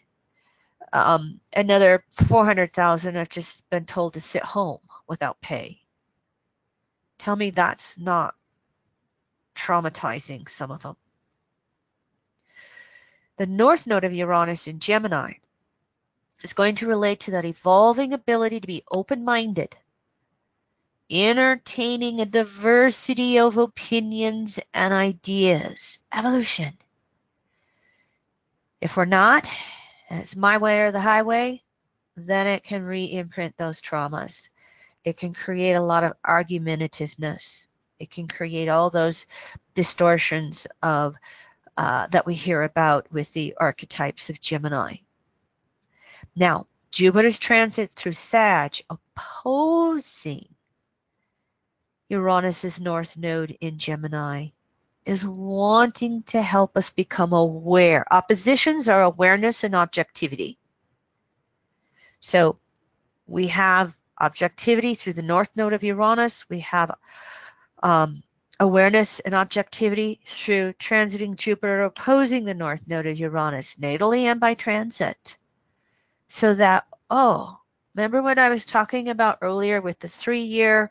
B: Another 400,000 have just been told to sit home without pay. Tell me that's not traumatizing, some of them. The north node of Uranus in Gemini is going to relate to that evolving ability to be open-minded, entertaining a diversity of opinions and ideas. Evolution. If we're not, and it's my way or the highway, then it can re-imprint those traumas. It can create a lot of argumentativeness. It can create all those distortions of that we hear about with the archetypes of Gemini. Now, Jupiter's transit through Sag opposing Uranus's north node in Gemini is wanting to help us become aware. Oppositions are awareness and objectivity. So we have objectivity through the north node of Uranus. We have awareness and objectivity through transiting Jupiter opposing the north node of Uranus, natally and by transit. So that, remember what I was talking about earlier with the 3-year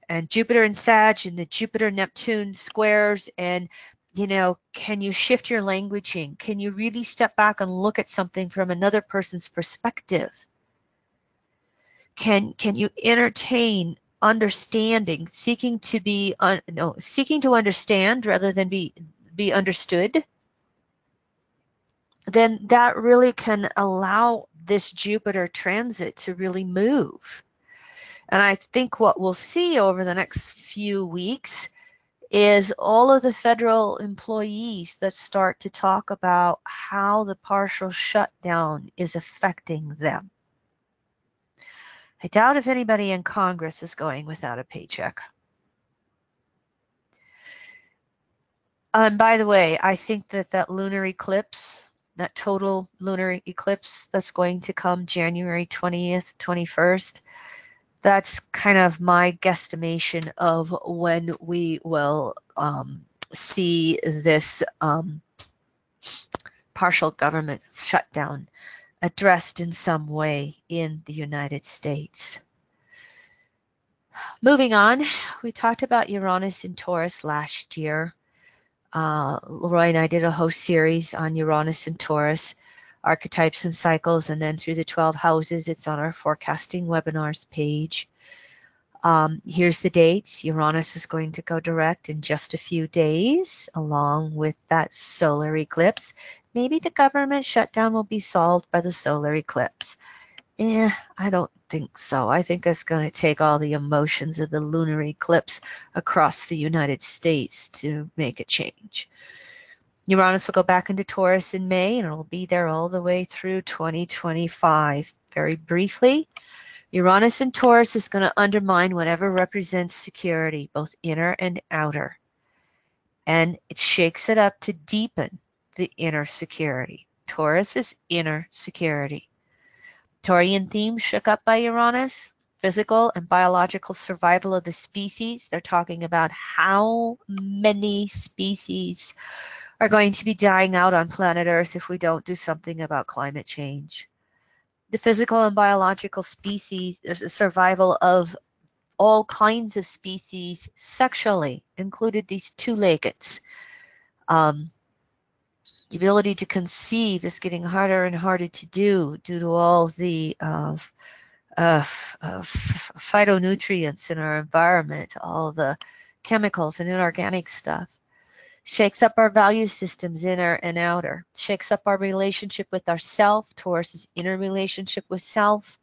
B: and Jupiter and Sag and the Jupiter-Neptune squares, and can you shift your languaging? Can you really step back and look at something from another person's perspective? Can you entertain understanding, seeking to understand rather than be understood? Then that really can allow this Jupiter transit to really move. And I think what we'll see over the next few weeks is all of the federal employees that start to talk about how the partial shutdown is affecting them. I doubt if anybody in Congress is going without a paycheck. And by the way, I think that lunar eclipse, that total lunar eclipse that's going to come January 20th, 21st, that's kind of my guesstimation of when we will see this partial government shutdown addressed in some way in the United States. Moving on, we talked about Uranus in Taurus last year. Leroy and I did a whole series on Uranus and Taurus, archetypes and cycles, and then through the 12 houses. It's on our forecasting webinars page. Here's the dates. Uranus is going to go direct in just a few days, along with that solar eclipse. Maybe the government shutdown will be solved by the solar eclipse. I don't think so. I think it's going to take all the emotions of the lunar eclipse across the United States to make a change. Uranus will go back into Taurus in May, and it will be there all the way through 2025. Very briefly, Uranus in Taurus is going to undermine whatever represents security, both inner and outer. And it shakes it up to deepen the inner security. Taurus is inner security. Taurian themes shook up by Uranus, physical and biological survival of the species. They're talking about how many species are going to be dying out on planet Earth if we don't do something about climate change. The physical and biological species, there's a survival of all kinds of species sexually, included these two-leggeds. The ability to conceive is getting harder and harder to do due to all the phytonutrients in our environment, all the chemicals and inorganic stuff. Shakes up our value systems, inner and outer. Shakes up our relationship with ourself, Taurus's inner relationship with self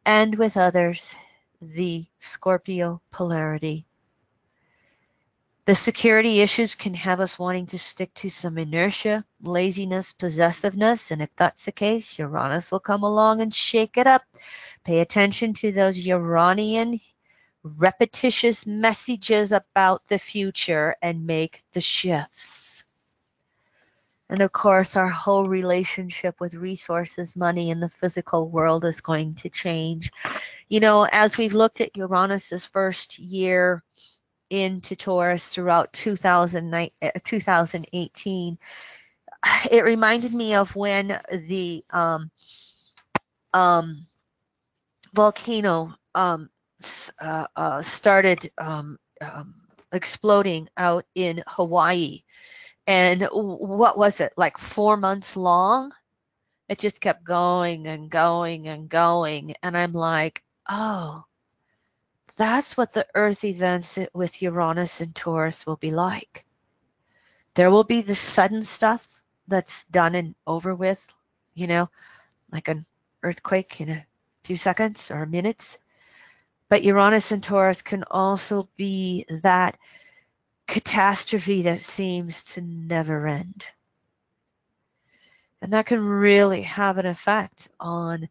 B: and with others, the Scorpio polarity. The security issues can have us wanting to stick to some inertia, laziness, possessiveness, and if that's the case, Uranus will come along and shake it up. Pay attention to those Uranian repetitious messages about the future and make the shifts. And of course, our whole relationship with resources, money, and the physical world is going to change. As we've looked at Uranus's first year into Taurus throughout 2018, it reminded me of when the volcano started exploding out in Hawaii. And what was it, like 4 months long? It just kept going and going and going. And I'm like, oh, that's what the Earth events with Uranus and Taurus will be like. There will be the sudden stuff that's done and over with, like an earthquake in a few seconds or minutes. But Uranus and Taurus can also be that catastrophe that seems to never end. And that can really have an effect on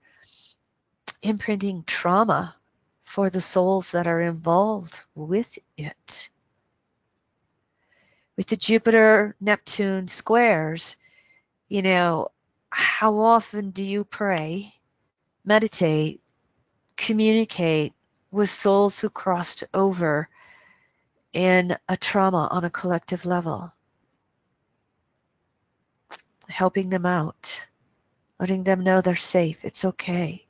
B: imprinting trauma for the souls that are involved with it. With the Jupiter-Neptune squares, how often do you pray, meditate, communicate with souls who crossed over in a trauma on a collective level? Helping them out, letting them know they're safe, it's okay.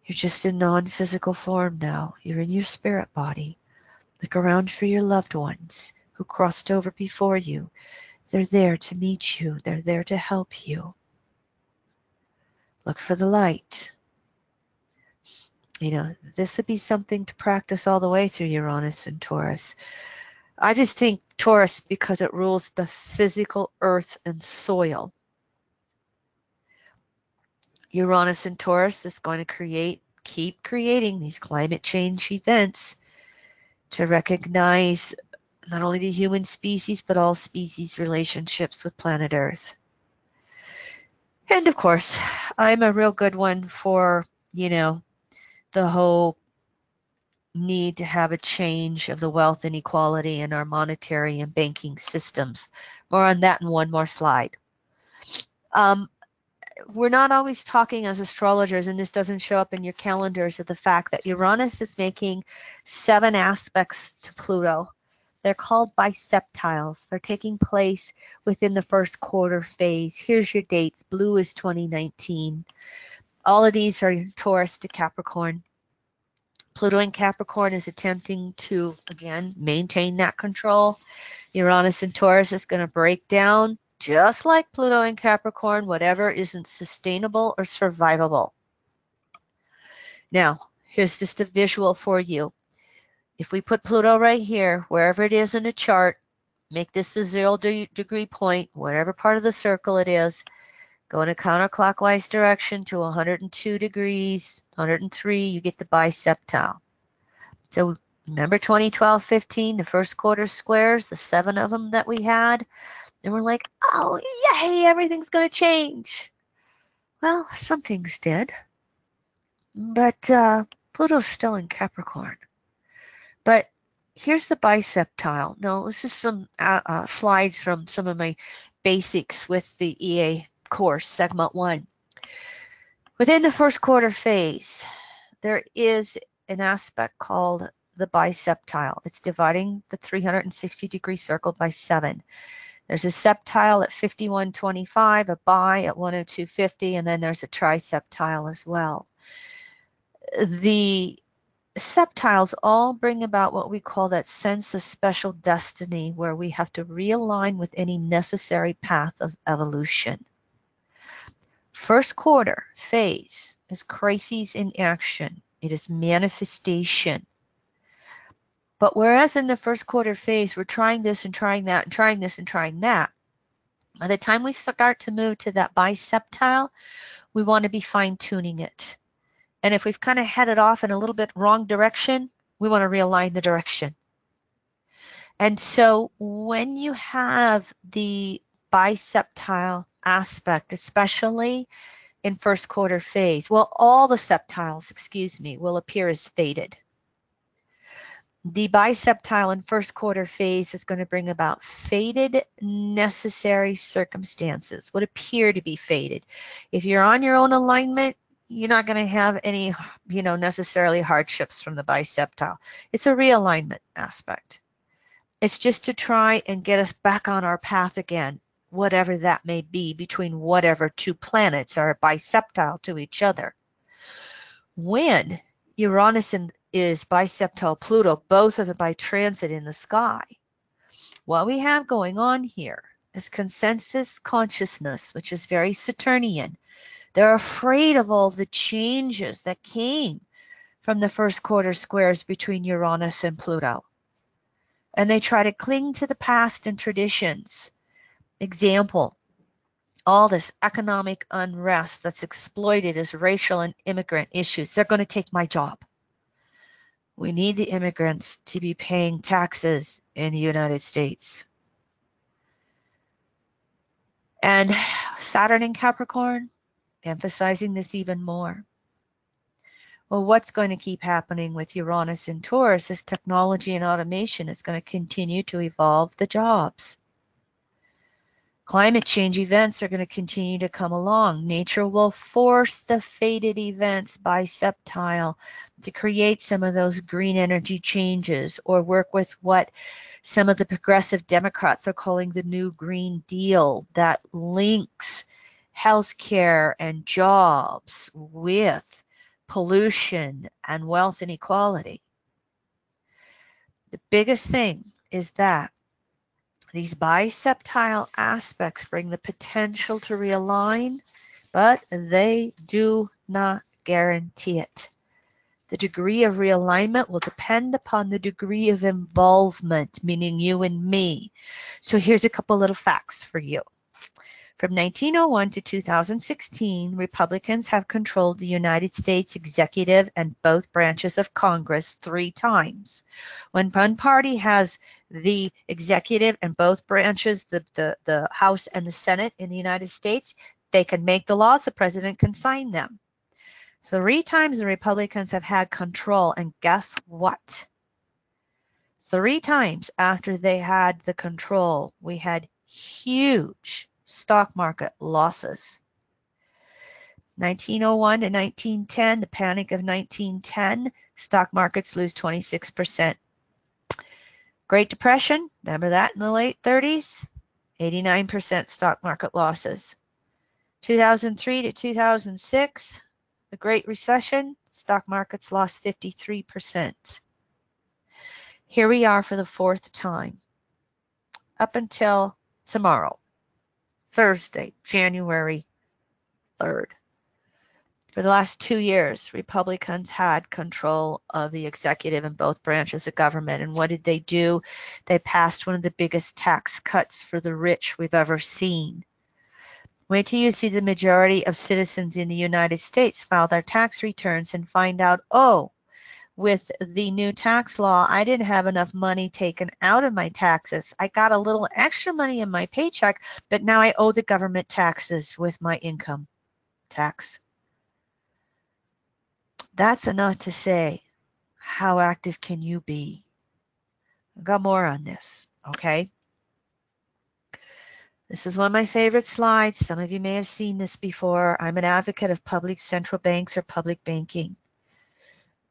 B: You're just in non-physical form now. You're in your spirit body. Look around for your loved ones who crossed over before you. They're there to meet you. They're there to help you. Look for the light. This would be something to practice all the way through Uranus and Taurus. I just think Taurus, because it rules the physical earth and soil. Uranus and Taurus is going to keep creating these climate change events to recognize not only the human species, but all species relationships with planet Earth. And of course, I'm a real good one for, the whole need to have a change of the wealth inequality in our monetary and banking systems. More on that in one more slide. We're not always talking as astrologers, and this doesn't show up in your calendars, of the fact that Uranus is making 7 aspects to Pluto. They're called biseptiles. They're taking place within the first quarter phase. Here's your dates. Blue is 2019. All of these are Taurus to Capricorn. Pluto in Capricorn is attempting to, again, maintain that control. Uranus in Taurus is going to break down, just like Pluto in Capricorn, whatever isn't sustainable or survivable. Now, here's just a visual for you. If we put Pluto right here, wherever it is in a chart, make this a 0-degree point, whatever part of the circle it is, go in a counterclockwise direction to 102 degrees, 103, you get the biseptile. So remember 2012-15, the first quarter squares, the 7 of them that we had? And we're like, oh, yay, everything's going to change. Well, some things did. But Pluto's still in Capricorn. But here's the biseptile. Now, this is some slides from some of my basics with the EA course, segment 1. Within the first quarter phase, there is an aspect called the biseptile. It's dividing the 360-degree circle by 7. There's a septile at 5125, a bi at 10250, and then there's a triseptile as well. The septiles all bring about what we call that sense of special destiny, where we have to realign with any necessary path of evolution. First quarter phase is crises in action. It is manifestation. But whereas in the first quarter phase, we're trying this and trying that and trying this and trying that, by the time we start to move to that biseptile, we want to be fine-tuning it. And if we've kind of headed off in a little bit wrong direction, we want to realign the direction. And so when you have the biseptile aspect, especially in first quarter phase, well, all the septiles, will appear as faded. The biseptile in first quarter phase is going to bring about faded necessary circumstances, what appear to be faded. If you're on your own alignment, you're not going to have any, necessarily hardships from the biseptile. It's a realignment aspect. It's just to try and get us back on our path again, whatever that may be, between whatever 2 planets are biseptile to each other. When Uranus is biseptile Pluto, both of them by transit in the sky, what we have going on here is consensus consciousness, which is very Saturnian. They're afraid of all the changes that came from the first quarter squares between Uranus and Pluto. And they try to cling to the past and traditions. Example, all this economic unrest that's exploited as racial and immigrant issues. They're going to take my job. We need the immigrants to be paying taxes in the United States. And Saturn in Capricorn, emphasizing this even more. Well, what's going to keep happening with Uranus and Taurus is technology and automation is going to continue to evolve the jobs. Climate change events are going to continue to come along. Nature will force the fated events biseptile to create some of those green energy changes or work with what some of the progressive Democrats are calling the New Green Deal that links healthcare and jobs with pollution and wealth inequality. The biggest thing is that these biseptile aspects bring the potential to realign, but they do not guarantee it. The degree of realignment will depend upon the degree of involvement, meaning you and me. So here's a couple little facts for you. From 1901 to 2016, Republicans have controlled the United States executive and both branches of Congress 3 times. When one party has the executive and both branches, the House and the Senate in the United States, they can make the laws, the president can sign them. 3 times the Republicans have had control, and guess what? 3 times after they had the control, we had huge stock market losses. 1901 to 1910, the panic of 1910, stock markets lose 26%. Great Depression, remember that in the late 30s? 89% stock market losses. 2003 to 2006, the Great Recession, stock markets lost 53%. Here we are for the 4th time, up until tomorrow, Thursday, January 3rd. For the last 2 years, Republicans had control of the executive and both branches of government. And what did they do? They passed one of the biggest tax cuts for the rich we've ever seen. Wait till you see the majority of citizens in the United States file their tax returns and find out, oh, with the new tax law, I didn't have enough money taken out of my taxes. I got a little extra money in my paycheck, but now I owe the government taxes with my income tax. That's enough to say, how active can you be? I've got more on this, okay? This is one of my favorite slides. Some of you may have seen this before. I'm an advocate of public central banks or public banking.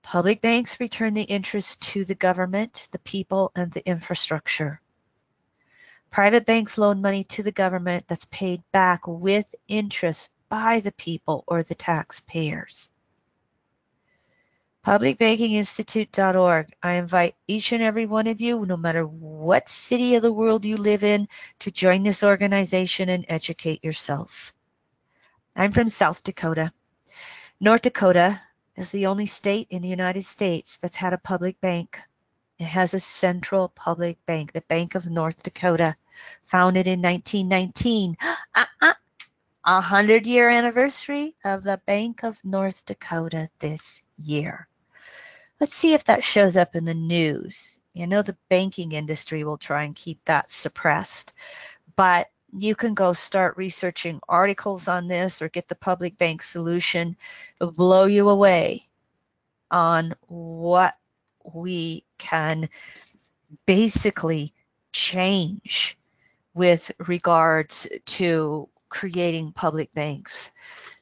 B: Public banks return the interest to the government, the people, and the infrastructure. Private banks loan money to the government that's paid back with interest by the people or the taxpayers. Publicbankinginstitute.org. I invite each and every one of you, no matter what city of the world you live in, to join this organization and educate yourself. I'm from South Dakota. North Dakota is the only state in the United States that's had a public bank. It has a central public bank, the Bank of North Dakota, founded in 1919. 100-year anniversary of the Bank of North Dakota this year. Let's see if that shows up in the news. You know, the banking industry will try and keep that suppressed, but you can go start researching articles on this or get the public bank solution. It'll blow you away on what we can basically change with regards to creating public banks.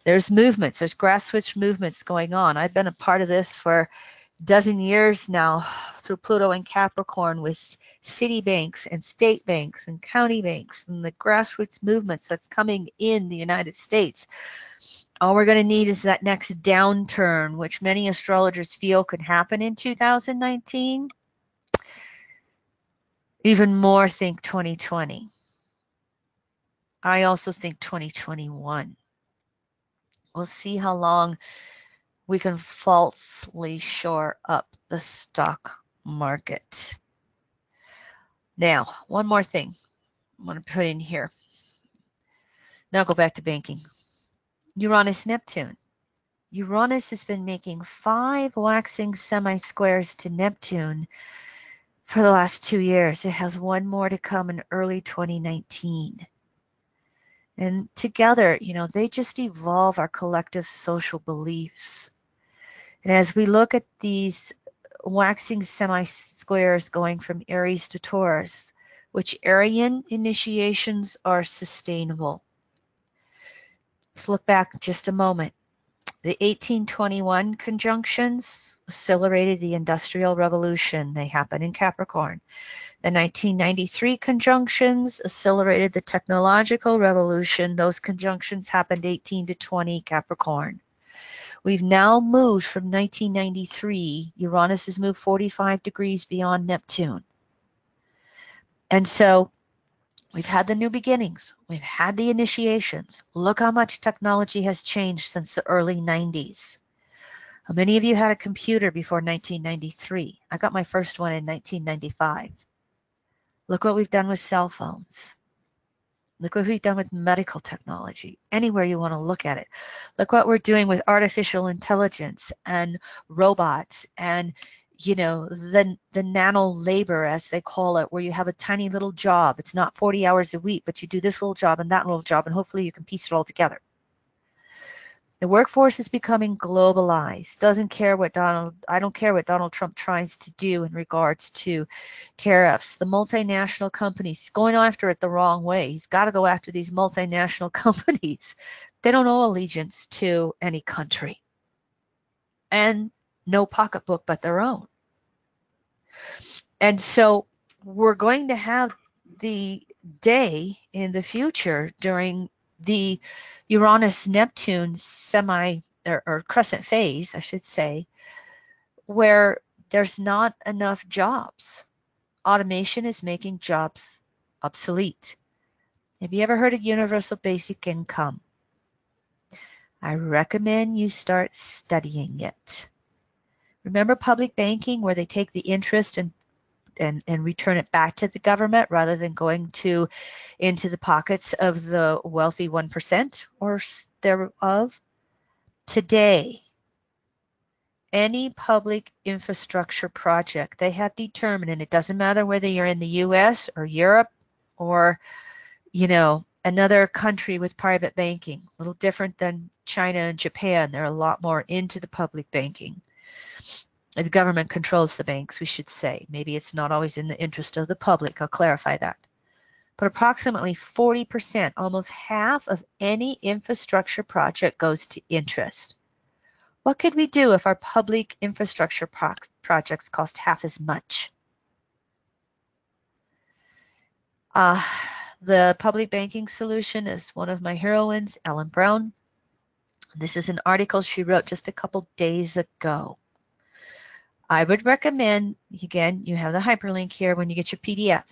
B: There's movements, there's grassroots movements going on. I've been a part of this for a dozen years now through Pluto and Capricorn with city banks and state banks and county banks and the grassroots movements that's coming in the United States. All we're going to need is that next downturn, which many astrologers feel could happen in 2019. Even more think 2020. I also think 2021. We'll see how long we can falsely shore up the stock market. Now, one more thing I'm going to put in here. Now go back to banking. Uranus-Neptune. Uranus has been making 5 waxing semi-squares to Neptune for the last 2 years. It has one more to come in early 2019. And together, they just evolve our collective social beliefs. And as we look at these waxing semi-squares going from Aries to Taurus, which Arian initiations are sustainable. Let's look back just a moment. The 1821 conjunctions accelerated the Industrial Revolution. They happened in Capricorn. The 1993 conjunctions accelerated the technological revolution. Those conjunctions happened 18 to 20 Capricorn. We've now moved from 1993. Uranus has moved 45 degrees beyond Neptune. And so we've had the new beginnings. We've had the initiations. Look how much technology has changed since the early 90s. How many of you had a computer before 1993? I got my first one in 1995. Look what we've done with cell phones. Look what we've done with medical technology. Anywhere you want to look at it. Look what we're doing with artificial intelligence and robots and the natal labor, as they call it, where you have a tiny little job. It's not 40 hours a week, but you do this little job and that little job, and hopefully you can piece it all together. The workforce is becoming globalized. I don't care what Donald Trump tries to do in regards to tariffs. The multinational companies, he's going after it the wrong way. He's got to go after these multinational companies. They don't owe allegiance to any country. And no pocketbook but their own. And so we're going to have the day in the future during the Uranus-Neptune or crescent phase, I should say, where there's not enough jobs. Automation is making jobs obsolete. Have you ever heard of universal basic income? I recommend you start studying it. Remember public banking, where they take the interest and return it back to the government rather than going into the pockets of the wealthy 1% or thereof? Today, any public infrastructure project they have determined, and it doesn't matter whether you're in the US or Europe or, another country with private banking, a little different than China and Japan. They're a lot more into the public banking. The government controls the banks, we should say. Maybe it's not always in the interest of the public. I'll clarify that. But approximately 40%, almost half of any infrastructure project goes to interest. What could we do if our public infrastructure projects cost half as much? The public banking solution is one of my heroines, Ellen Brown. This is an article she wrote just a couple days ago. I would recommend, again, you have the hyperlink here when you get your PDF.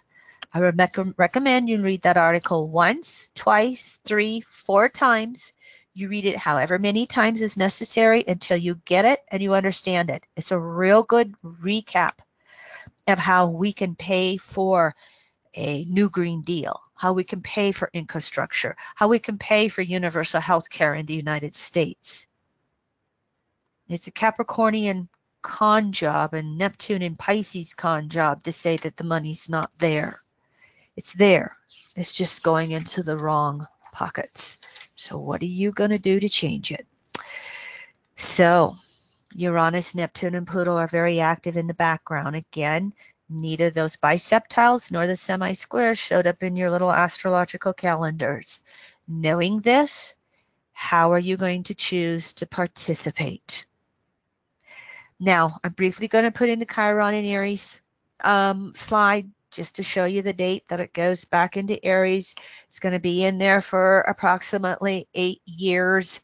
B: I would recommend you read that article once, twice, 3, 4 times. You read it however many times is necessary until you get it and you understand it. It's a real good recap of how we can pay for a new Green Deal, how we can pay for infrastructure, how we can pay for universal health care in the United States. It's a Capricornian con job and Neptune and Pisces con job to say that the money's not there. It's there. It's just going into the wrong pockets. So what are you going to do to change it? So Uranus, Neptune, and Pluto are very active in the background. Again, neither those biseptiles nor the semi-squares showed up in your little astrological calendars. Knowing this, how are you going to choose to participate? Now, I'm briefly going to put in the Chiron and Aries slide just to show you the date that it goes back into Aries. It's going to be in there for approximately 8 years,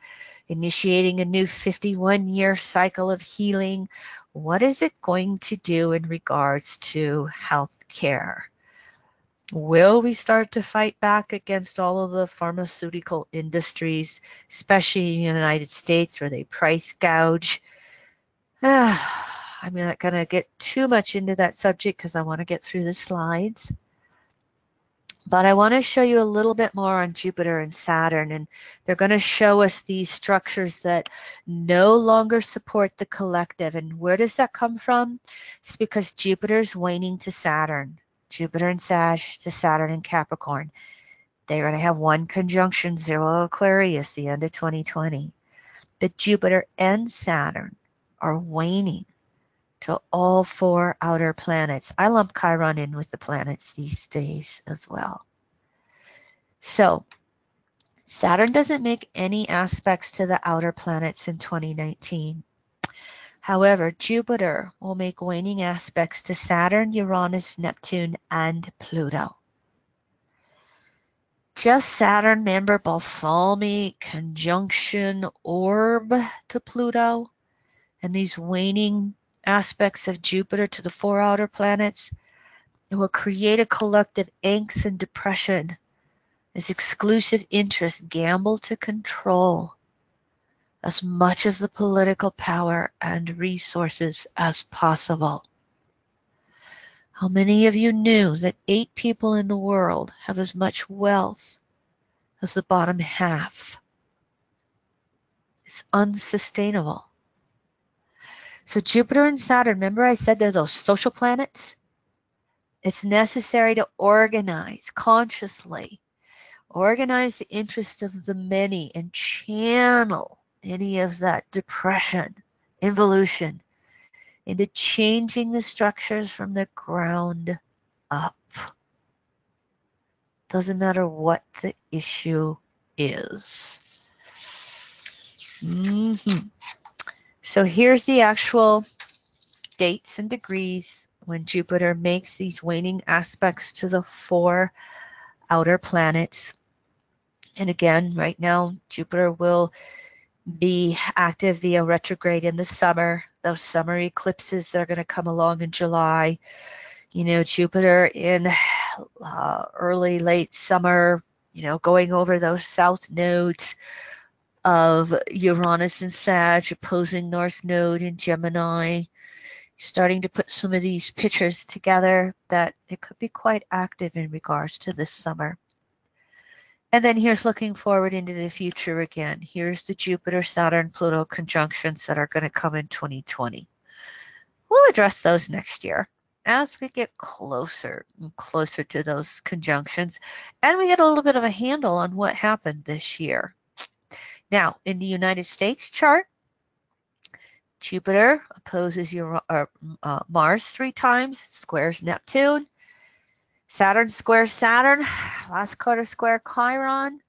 B: initiating a new 51-year cycle of healing. What is it going to do in regards to health care? Will we start to fight back against all of the pharmaceutical industries, especially in the United States where they price gouge? I'm not going to get too much into that subject because I want to get through the slides. But I want to show you a little bit more on Jupiter and Saturn, and they're going to show us these structures that no longer support the collective. And where does that come from? It's because Jupiter's waning to Saturn. Jupiter and Sag to Saturn and Capricorn. They're going to have one conjunction, 0 Aquarius, the end of 2020. But Jupiter and Saturn are waning to all 4 outer planets. I lump Chiron in with the planets these days as well. So Saturn doesn't make any aspects to the outer planets in 2019. However, Jupiter will make waning aspects to Saturn, Uranus, Neptune, and Pluto. Just Saturn, remember, balsamic conjunction orb to Pluto, and these waning aspects of Jupiter to the 4 outer planets, it will create a collective angst and depression as exclusive interests gamble to control as much of the political power and resources as possible. How many of you knew that 8 people in the world have as much wealth as the bottom half? It's unsustainable. So Jupiter and Saturn, remember I said they're those social planets? It's necessary to organize consciously, organize the interest of the many and channel any of that depression, involution, into changing the structures from the ground up. Doesn't matter what the issue is. So here's the actual dates and degrees when Jupiter makes these waning aspects to the 4 outer planets. And again, right now, Jupiter will be active via retrograde in the summer. Those summer eclipses that are going to come along in July. You know, Jupiter in early, late summer, you know, going over those south nodes of Uranus and Sag, opposing north node in Gemini, starting to put some of these pictures together that it could be quite active in regards to this summer. And then here's looking forward into the future again. Here's the Jupiter, Saturn, Pluto conjunctions that are going to come in 2020. We'll address those next year as we get closer and closer to those conjunctions, and we get a little bit of a handle on what happened this year. Now, in the United States chart, Jupiter opposes Mars 3 times, squares Neptune. Saturn squares Saturn, last quarter square Chiron,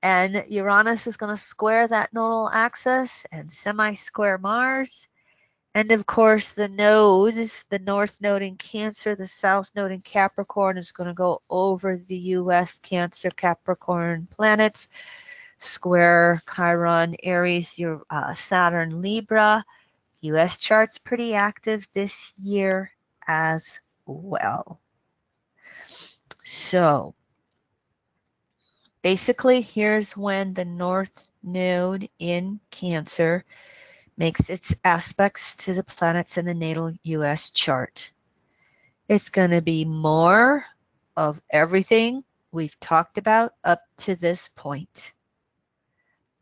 B: and Uranus is going to square that nodal axis and semi-square Mars. And of course, the nodes, the north node in Cancer, the south node in Capricorn is going to go over the U.S. Cancer Capricorn planets, square Chiron, Aries, Saturn, Libra. U.S. chart's pretty active this year as well. So basically, here's when the north node in Cancer makes its aspects to the planets in the natal U.S. chart. It's going to be more of everything we've talked about up to this point.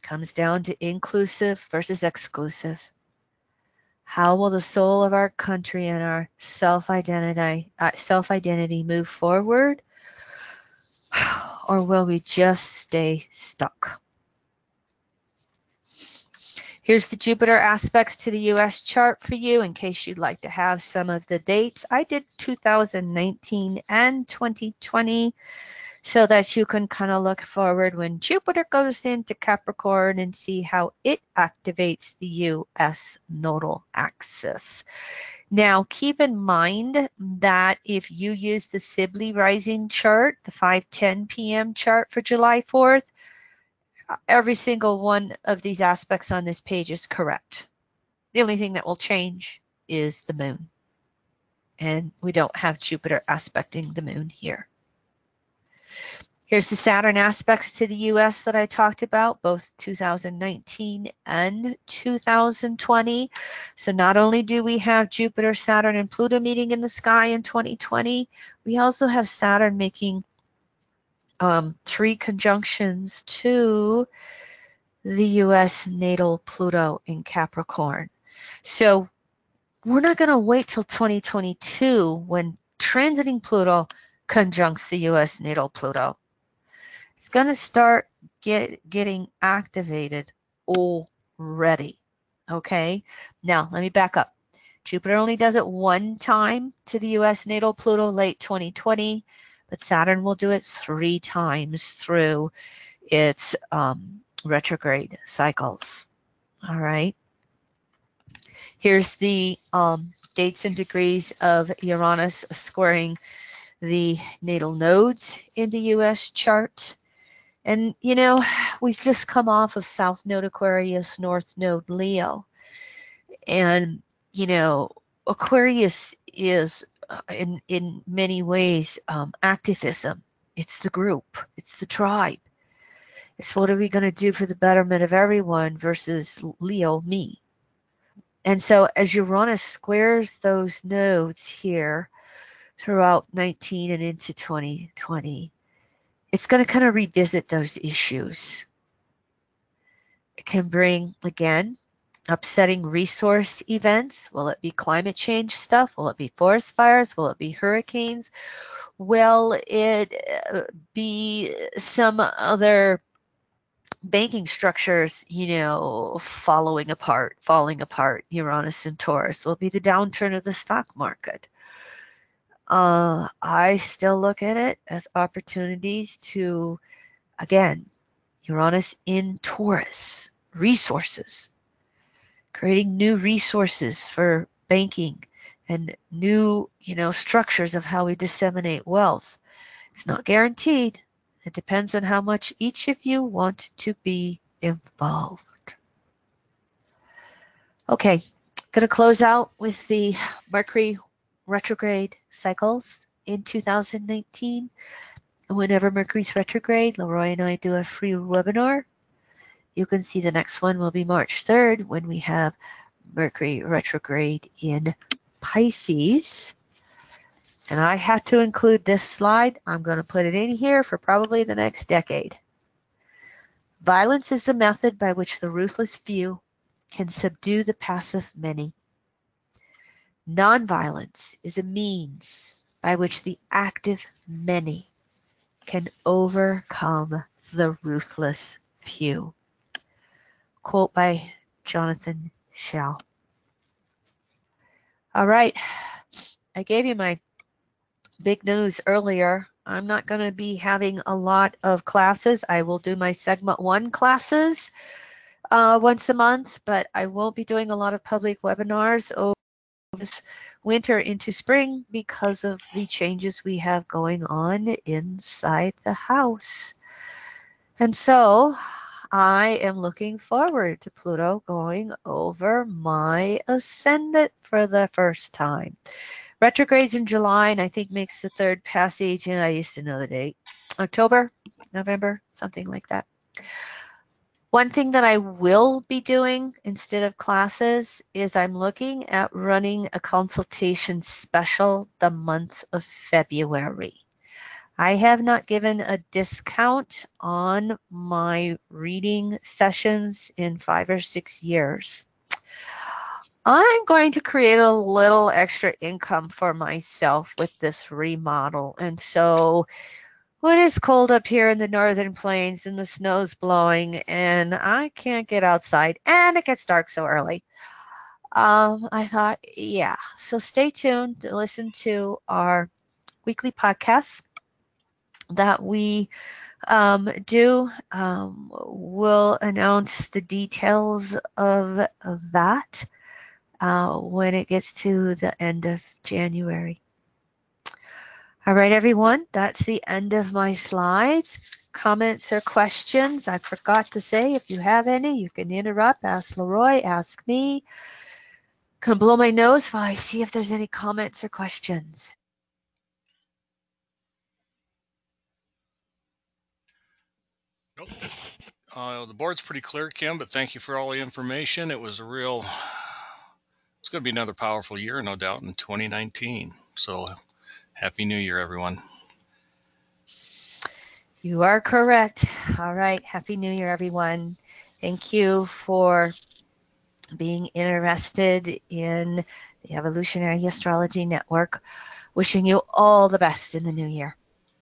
B: Comes down to inclusive versus exclusive. How will the soul of our country and our self-identity move forward? Or will we just stay stuck? Here's the Jupiter aspects to the U.S. chart for you in case you'd like to have some of the dates. I did 2019 and 2020 so that you can kind of look forward when Jupiter goes into Capricorn and see how it activates the U.S. nodal axis. Now, keep in mind that if you use the Sibley rising chart, the 5:10 p.m. chart for July 4th, every single one of these aspects on this page is correct. The only thing that will change is the moon. And we don't have Jupiter aspecting the moon here. Here's the Saturn aspects to the U.S. that I talked about, both 2019 and 2020. So not only do we have Jupiter, Saturn, and Pluto meeting in the sky in 2020, we also have Saturn making 3 conjunctions to the U.S. natal Pluto in Capricorn. So we're not going to wait till 2022 when transiting Pluto conjuncts the U.S. natal Pluto. It's going to start getting activated already. Okay, now let me back up. Jupiter only does it one time to the U.S. natal Pluto late 2020, but Saturn will do it 3 times through its retrograde cycles. All right. Here's the dates and degrees of Uranus squaring the natal nodes in the U.S. chart. And, you know, we've just come off of South Node Aquarius, North Node Leo. And, you know, Aquarius is, in many ways, activism. It's the group. It's the tribe. It's what are we going to do for the betterment of everyone versus Leo, me. And so as Uranus squares those nodes here throughout 19 and into 2020, it's going to kind of revisit those issues. It can bring, again, upsetting resource events. Will it be climate change stuff? Will it be forest fires? Will it be hurricanes? Will it be some other banking structures, you know, falling apart? Uranus and Taurus will be the downturn of the stock market. I still look at it as opportunities to, again, Uranus in Taurus, resources, creating new resources for banking and new, you know, structures of how we disseminate wealth. It's not guaranteed. It depends on how much each of you want to be involved. Okay, going to close out with the Mercury retrograde cycles in 2019. Whenever Mercury's retrograde, Leroy and I do a free webinar. You can see the next one will be March 3rd when we have Mercury retrograde in Pisces. And I had to include this slide. I'm going to put it in here for probably the next decade. Violence is the method by which the ruthless few can subdue the passive many. Nonviolence is a means by which the active many can overcome the ruthless few. Quote by Jonathan Shell. All right, I gave you my big news earlier. I'm not going to be having a lot of classes. I will do my segment 1 classes once a month, but I won't be doing a lot of public webinars over this winter into spring because of the changes we have going on inside the house. And so I am looking forward to Pluto going over my ascendant for the first time. Retrogrades in July, and I think makes the 3rd passage, and I used to know the date, October, November, something like that. One thing that I will be doing instead of classes is I'm looking at running a consultation special the month of February. I have not given a discount on my reading sessions in 5 or 6 years. I'm going to create a little extra income for myself with this remodel. And so when it's cold up here in the northern plains and the snow's blowing and I can't get outside and it gets dark so early, I thought, yeah. So stay tuned to listen to our weekly podcasts that we do. We'll announce the details of that when it gets to the end of January. All right, everyone, that's the end of my slides. Comments or questions? I forgot to say, if you have any, you can interrupt, ask Leroy, ask me. Can blow my nose while I see if there's any comments or questions.
C: Nope. The board's pretty clear, Kim, but thank you for all the information. It's going to be another powerful year, no doubt, in 2019. So happy New Year, everyone.
B: You are correct. All right. Happy New Year, everyone. Thank you for being interested in the Evolutionary Astrology Network. Wishing you all the best in the new year.